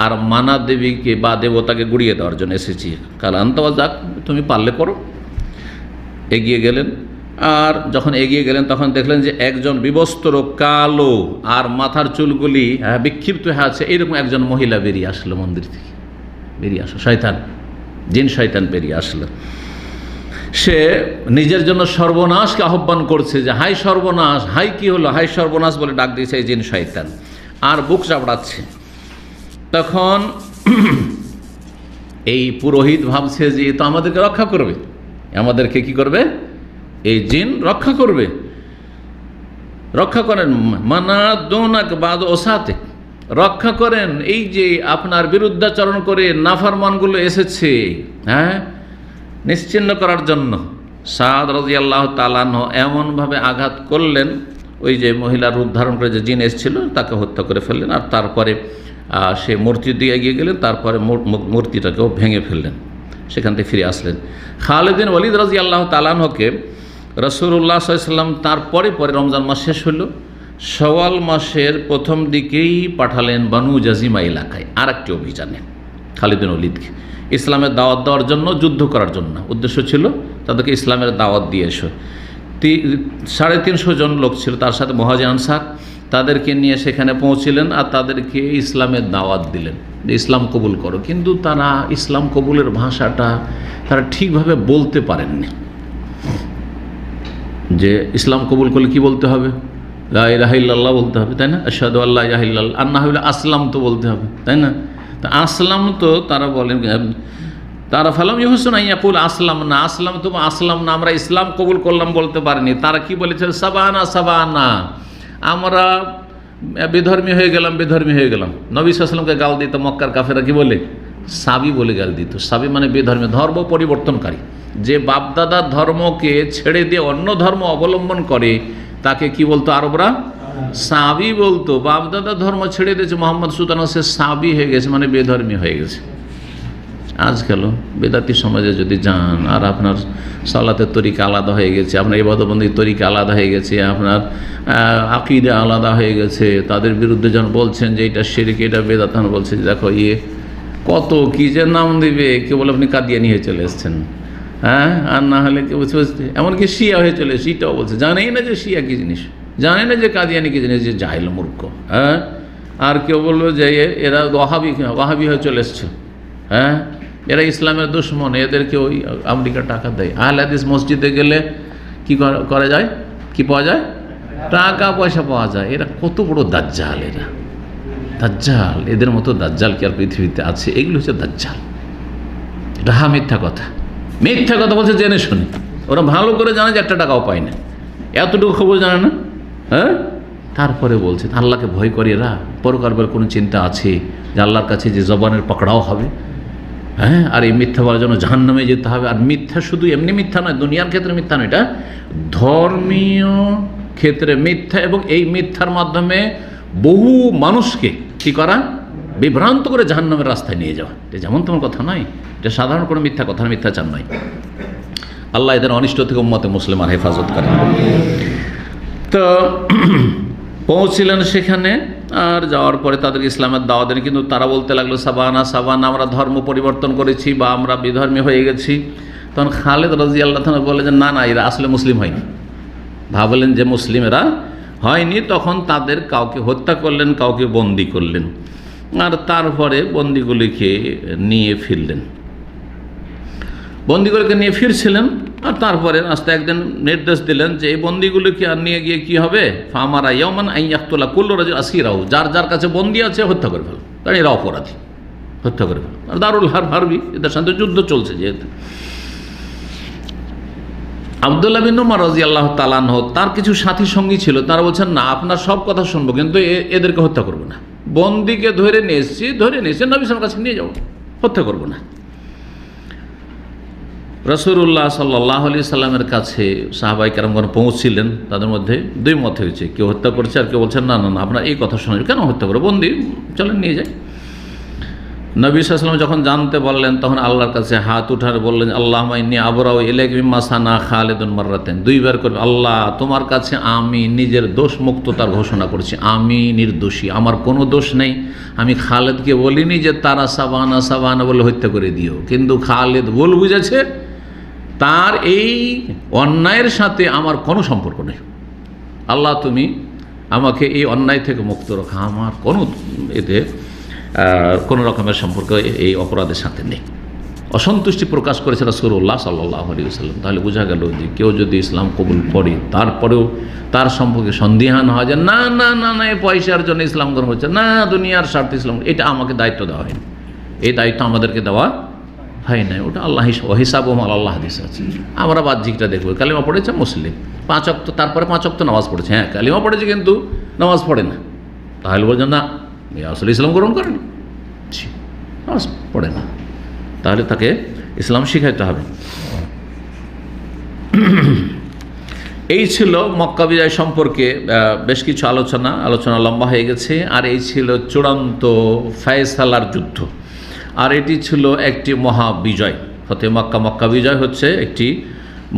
আর মানাত দেবীকে বা দেবতাকে গুড়িয়ে দেওয়ার জন্য এসেছি। কাল আন্তবা যাক, তুমি পারলে করো। এগিয়ে গেলেন, আর যখন এগিয়ে গেলেন তখন দেখলেন যে একজন বিবস্ত্র, কালো, আর মাথার চুলগুলি বিক্ষিপ্ত হয়ে আছে, এরকম একজন মহিলা বেরিয়ে আসলো মন্দির থেকে। বেরিয়ে আসলো শয়তান, জিন শয়তান বেরিয়ে আসলো। সে নিজের জন্য সর্বনাশকে আহ্বান করছে যে হাই সর্বনাশ, হাই কি হলো, হাই সর্বনাশ বলে ডাক দিয়েছে এই জিন শয়তান, আর বুক চাপড়াচ্ছে। তখন এই পুরোহিত ভাবছে যে তো আমাদেরকে রক্ষা করবে, আমাদেরকে কি করবে? এই জিন রক্ষা করবে। রক্ষা করেন মানা দোনাক বাদ ওসাতে, রক্ষা করেন এই যে আপনার বিরুদ্ধাচরণ করে নাফরমানগুলো এসেছে, নিশ্চিহ্ন করার জন্য। সাদ রাদিয়াল্লাহু তাআলা আনহু এমনভাবে আঘাত করলেন, ওই যে মহিলার রূপ ধারণ করে যে জিন এসেছিল তাকে হত্যা করে ফেললেন। আর তারপরে সে মূর্তি দিয়ে এগিয়ে গেলেন, তারপরে মূর্তিটাকেও ভেঙে ফেললেন, সেখান থেকে ফিরে আসলেন। খালিদ বিন ওয়ালিদ রাদিয়াল্লাহু তাআলা আনহুকে রাসূলুল্লাহ সাল্লাল্লাহু আলাইহি ওয়াসাল্লাম তারপরে রমজান মাস শেষ হলো, শাওয়াল মাসের প্রথম দিকেই পাঠালেন বানু জাজিমা এলাকায় আর একটি অভিযানে খালিদ বিন ওয়ালিদকে, ইসলামের দাওয়াত দেওয়ার জন্য, যুদ্ধ করার জন্য। উদ্দেশ্য ছিল তাদেরকে ইসলামের দাওয়াত দিয়ে এসো। 350 জন লোক ছিল তার সাথে মুহাজির আনসার, তাদেরকে নিয়ে সেখানে পৌঁছিলেন আর তাদেরকে ইসলামের দাওয়াত দিলেন যে ইসলাম কবুল করো। কিন্তু তারা ইসলাম কবুলের ভাষাটা তারা ঠিকভাবে বলতে পারেননি। যে ইসলাম কবুল করলে কি বলতে হবে? লা ইলাহা ইল্লাল্লাহ বলতে হবে, তাই না? আশহাদু আল্লা ইলাহা ইল্লাল্লাহ, আর না হলে আসলাম তো বলতে হবে, তাই না? তা আসলাম তো তারা বলেন, তারা ফালাম ইহসান ইয়াকুল আসলাম না, আসলাম না, আমরা ইসলাম কবুল করলাম বলতে পারিনি। তারা কি বলেছে? সাবানা সাবানা, আমরা বেধর্মী হয়ে গেলাম। নবী সাল্লাল্লাহু আলাইহি ওয়াসাল্লামকে গাল দিত মক্কার কাফেররা, কি বলে? সাবি বলে গাল দিত। সাবি মানে বেধর্মী, ধর্ম পরিবর্তনকারী। যে বাপদাদার ধর্মকে ছেড়ে দিয়ে অন্য ধর্ম অবলম্বন করে তাকে কি বলতো আরবরা? সাবি বলতো। বাপদাদার ধর্ম ছেড়ে দিয়েছে মোহাম্মদ সুলতান, সে সাবি হয়ে গেছে, মানে বেধর্মী হয়ে গেছে। আজকালও বেদাতি সমাজে যদি যান, আর আপনার সালাতের তরিকা আলাদা হয়ে গেছে, আপনার ইবাদতবন্দির তরিকা আলাদা হয়ে গেছে, আপনার আকীদা আলাদা হয়ে গেছে, তাদের বিরুদ্ধে যখন বলছেন যে এটা শিরক, এটা বেদাত, তখন বলছে যে দেখো কত কী যে নাম দিবে, কেউ বলে আপনি কাদিয়ানি হয়ে চলে এসছেন, আর না হলে কেউ বলছে এমনকি শিয়া হয়ে চলে এসছে, এটাও বলছে। জানেই না যে শিয়া কী জিনিস, জানে না যে কাদিয়ানি কী জিনিস, যে জাহিল মূর্খ। আর কেউ বললো যে এরা ওয়াহাবি হয়ে চলে এসছে, এরা ইসলামের দুশমন, এদেরকে ওই আমেরিকা টাকা দেয়। আহলে হাদিস মসজিদে গেলে কি করা যায়, কি পাওয়া যায়? টাকা পয়সা পাওয়া যায়। এরা কত বড় দাজ্জাল, এরা দাজ্জাল। এদের মতো দাজ্জাল কি আর পৃথিবীতে আছে? এগুলো হচ্ছে দাজ্জাল। এটা মিথ্যা কথা বলছে জেনে শুনে। ওরা ভালো করে জানে যে একটা টাকাও পায় না, এতটুকু খবর জানে না। তারপরে বলছে আল্লাহকে ভয় করে এরা, পরকার কোনো চিন্তা আছে যে আল্লাহর কাছে যে জবানের পকড়াও হবে, হ্যাঁ, আর এই মিথ্যা বলার জন্য জাহান্নামে যেতে হবে। আর মিথ্যা শুধু এমনি মিথ্যা নয়, দুনিয়ার ক্ষেত্রে মিথ্যা নয়, এটা ধর্মীয় ক্ষেত্রে মিথ্যা, এবং এই মিথ্যার মাধ্যমে বহু মানুষকে কী করা, বিভ্রান্ত করে জাহান্নামের রাস্তায় নিয়ে যাওয়া। এটা যেমন তোমার কথা নয়, এটা সাধারণ কোনো মিথ্যা কথা, মিথ্যাচার নয়। আল্লাহ এদের অনিষ্ট থেকে উম্মতে মুসলিমার হেফাজত করে। তো পৌঁছিলেন সেখানে, আর যাওয়ার পরে তাদের ইসলামের দাওয়াত দেন, কিন্তু তারা বলতে লাগলো সাবানা সাবানা, আমরা ধর্ম পরিবর্তন করেছি বা আমরা বিধর্মী হয়ে গেছি। তখন খালেদ রাদিয়াল্লাহু তাআলা বলে যে না না, এরা আসলে মুসলিম হয়নি। ভাবলেন যে মুসলিম এরা হয়নি, তখন তাদের কাউকে হত্যা করলেন, কাউকে বন্দি করলেন, আর তারপরে বন্দিগুলিকে নিয়ে ফিরলেন। বন্দিগুলিকে নিয়ে ফিরছিলেন, আর তারপরে রাস্তায় একদিন নির্দেশ দিলেন যে এই বন্দিগুলিকে আর নিয়ে গিয়ে কি হবে, ফামারা ইয়ামান আন ইয়াকতুলা কুল্লু রাজুল আসিরাহু, যার যার কাছে বন্দি আছে হত্যা করে ফেল, কারণ এরা অপরাধী, হত্যা করে ফেল। আর দারুল হারবি, এদের সাথে যুদ্ধ চলছে যেহেতু। আব্দুল্লাহ বিন উমর রাদিয়াল্লাহু তাআলা আনহু, তার কিছু সাথী সঙ্গী ছিল, তারা বলছেন না, আপনার সব কথা শুনবো, কিন্তু এদেরকে হত্যা করবো না। বন্দিকে ধরে নিয়ে এসেছি নবী সাল্লাল্লাহু আলাইহি ওয়াসাল্লামের কাছে নিয়ে যাবো, হত্যা করবো না। রাসূলুল্লাহ সাল্লাল্লাহু আলাইহি সাল্লামের কাছে সাহাবায়ে কেরামগণ পৌঁছছিলেন, তাদের মধ্যে দুই মত হয়েছে, কেউ হত্যা করছে আর কেউ বলছেন না না না, আপনার এই কথা শোনা, কেন হত্যা করবো, বন্দি, চলেন নিয়ে যাই। নবী সাল্লাল্লাহু আলাইহি ওয়াসাল্লাম যখন জানতে বললেন, তখন আল্লাহর কাছে হাত উঠার বললেন, আল্লাহুম্মা ইন্নী আবরাউ ইলাইকা মিম্মা সানা খালিদুন মাররাতাইন, দুইবার করে আল্লাহ তোমার কাছে আমি নিজের দোষ মুক্ততার ঘোষণা করছি, আমি নির্দোষী, আমার কোনো দোষ নেই। আমি খালেদকে বলিনি যে তারা সাবানা সাবানা বলে হত্যা করে দিও, কিন্তু খালেদ ভুল বুঝেছে, তার এই অন্যায়ের সাথে আমার কোনো সম্পর্ক নেই। আল্লাহ তুমি আমাকে এই অন্যায় থেকে মুক্ত রাখা, আমার কোনো এতে কোনো রকমের সম্পর্ক এই অপরাধের সাথে নেই। অসন্তুষ্টি প্রকাশ করেছে রাসূলুল্লাহ সাল্লাল্লাহু আলাইহি ওয়াসাল্লাম। তাহলে বোঝা গেল যে কেউ যদি ইসলাম কবুল করে, তারপরেও তার সম্পর্কে সন্দিহান হয় যে না না না না, এই পয়সার জন্য ইসলাম গ্রহণ হচ্ছে না, দুনিয়ার স্বার্থে ইসলাম, এটা আমাকে দায়িত্ব দেওয়া হয়নি, এই দায়িত্ব আমাদেরকে দেওয়া হয় নাই, ওটা আল্লাহ হিসাব ও আল্লাহ হাদিস আছে। আমরা বাহ্যিকটা দেখবো, কালিমা পড়েছে মুসলিম, 5 ওয়াক্ত, তারপরে 5 ওয়াক্ত নামাজ পড়েছে, হ্যাঁ কালিমা পড়েছে কিন্তু নামাজ পড়ে না, তাহলে বলছেন না আসলে ইসলাম গ্রহণ করেনি, নামাজ পড়ে না, তাহলে তাকে ইসলাম শিখাইতে হবে। এই ছিল মক্কা বিজয় সম্পর্কে বেশ কিছু আলোচনা লম্বা হয়ে গেছে। আর এই ছিল চূড়ান্ত ফায়সালার যুদ্ধ, আর এটি ছিল একটি মহাবিজয়। ফতে মক্কা বিজয় হচ্ছে একটি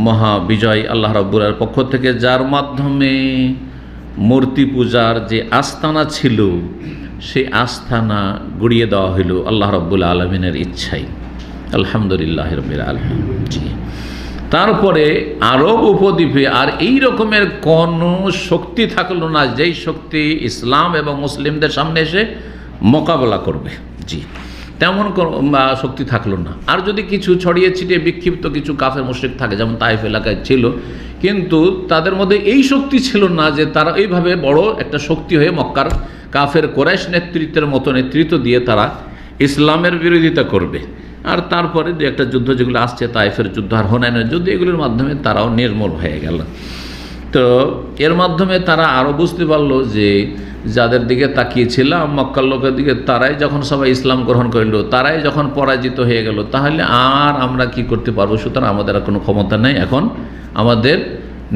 মহাবিজয় আল্লাহ রাব্বুল আলামিনের পক্ষ থেকে, যার মাধ্যমে মূর্তি পূজার যে আস্তানা ছিল সেই আস্তানা গুড়িয়ে দেওয়া হইল আল্লাহ রাব্বুল আলামিনের ইচ্ছায়। আলহামদুলিল্লাহ রাব্বিল আলামিন। জি, তারপরে আরব উপদ্বীপে আর এই রকমের কোনো শক্তি থাকলো না যেই শক্তি ইসলাম এবং মুসলিমদের সামনে এসে মোকাবেলা করবে। জি, তেমন শক্তি থাকলো না। আর যদি কিছু ছড়িয়ে ছিটিয়ে বিক্ষিপ্ত কিছু কাফের মুশরিক থাকে, যেমন তাইফ এলাকায় ছিল, কিন্তু তাদের মধ্যে এই শক্তি ছিল না যে তারা এইভাবে বড় একটা শক্তি হয়ে মক্কার কাফের কোরাইশ নেতৃত্বের মতো নেতৃত্ব দিয়ে তারা ইসলামের বিরোধিতা করবে। আর তারপরে দু একটা যুদ্ধ যেগুলো আসছে, তাইফের যুদ্ধ আর হুনাইনের যুদ্ধ, এগুলোর মাধ্যমে তারাও নির্মূল হয়ে গেল। তো এর মাধ্যমে তারা আরও বুঝতে পারলো যে যাদের দিকে তাকিয়েছিলাম মক্কার লোকের দিকে, তারাই যখন সবাই ইসলাম গ্রহণ করলো, তারাই যখন পরাজিত হয়ে গেল, তাহলে আর আমরা কি করতে পারবো? সুতরাং আমাদের আর কোনো ক্ষমতা নেই। এখন আমাদের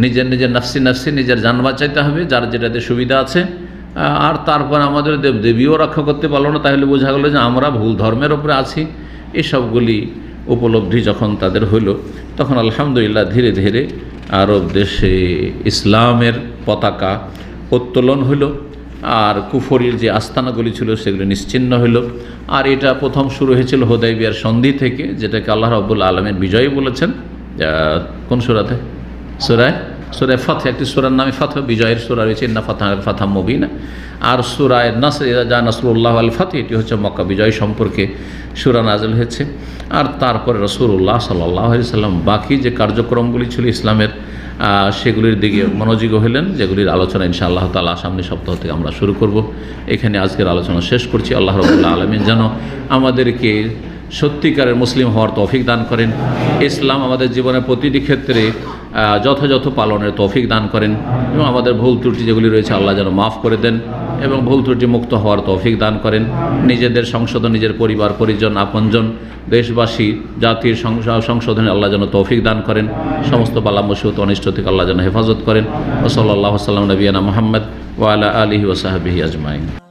নিজের নাফসি নিজের জান বাঁচাইতে হবে, যার যেটাতে সুবিধা আছে। আর তারপর আমাদের দেবদেবীও রক্ষা করতে পারলো না, তাহলে বোঝা গেলো যে আমরা ভুল ধর্মের ওপরে আছি। এসবগুলি উপলব্ধি যখন তাদের হইল, তখন আলহামদুলিল্লাহ ধীরে ধীরে আরব দেশে ইসলামের পতাকা উত্তোলন হইল, আর কুফরির যে আস্তানাগুলি ছিল সেগুলি নিশ্চিহ্ন হইল। আর এটা প্রথম শুরু হয়েছিল হুদাইবিয়ার সন্ধি থেকে, যেটাকে আল্লাহ রাব্বুল আলামিন বিজয়ী বলেছেন। কোন সূরাতে? সূরা ফাতহ, একটি সূরার নামে ফাতহ, বিজয়ের সূরা রয়েছে, ইন্না ফাতাহনাল ফাতহাম মুবিনা। আর সূরা নাসর, যা নাসরুল্লাহ আল ফাতহ, এটি হচ্ছে মক্কা বিজয় সম্পর্কে সূরা নাযিল হয়েছে। আর তারপরে রাসূলুল্লাহ সাল্লাল্লাহু আলাইহি সাল্লাম বাকি যে কার্যক্রমগুলি ছিল ইসলামের, সেগুলির দিকে মনোযোগী হলেন, যেগুলির আলোচনা ইনশাআল্লাহ তাআলা সামনের সপ্তাহ থেকে আমরা শুরু করব। এখানে আজকের আলোচনা শেষ করছি। আল্লাহ রাব্বুল আলামিন যেন আমাদেরকে সত্যিকারের মুসলিম হওয়ার তৌফিক দান করেন, ইসলাম আমাদের জীবনের প্রতিটি ক্ষেত্রে যথাযথ পালনের তৌফিক দান করেন, এবং আমাদের ভুল ত্রুটি যেগুলি রয়েছে আল্লাহ যেন মাফ করে দেন। এবং ভুল ত্রুটি মুক্ত হওয়ার তৌফিক দান করেন। নিজেদের সংশোধন, নিজের পরিবার পরিজন, আপনজন, দেশবাসী, জাতির সংশোধনে আল্লাহ যেন তৌফিক দান করেন। সমস্ত বালা মুসিবত অনিষ্ট থেকে আল্লাহ যেন হেফাজত করেন। ওয়া সাল্লাল্লাহু আলা সাল্লাম নবিয়ানা মুহাম্মদ ওয়া আলা আলিহি ওয়া সাহবিহি আজমাইন।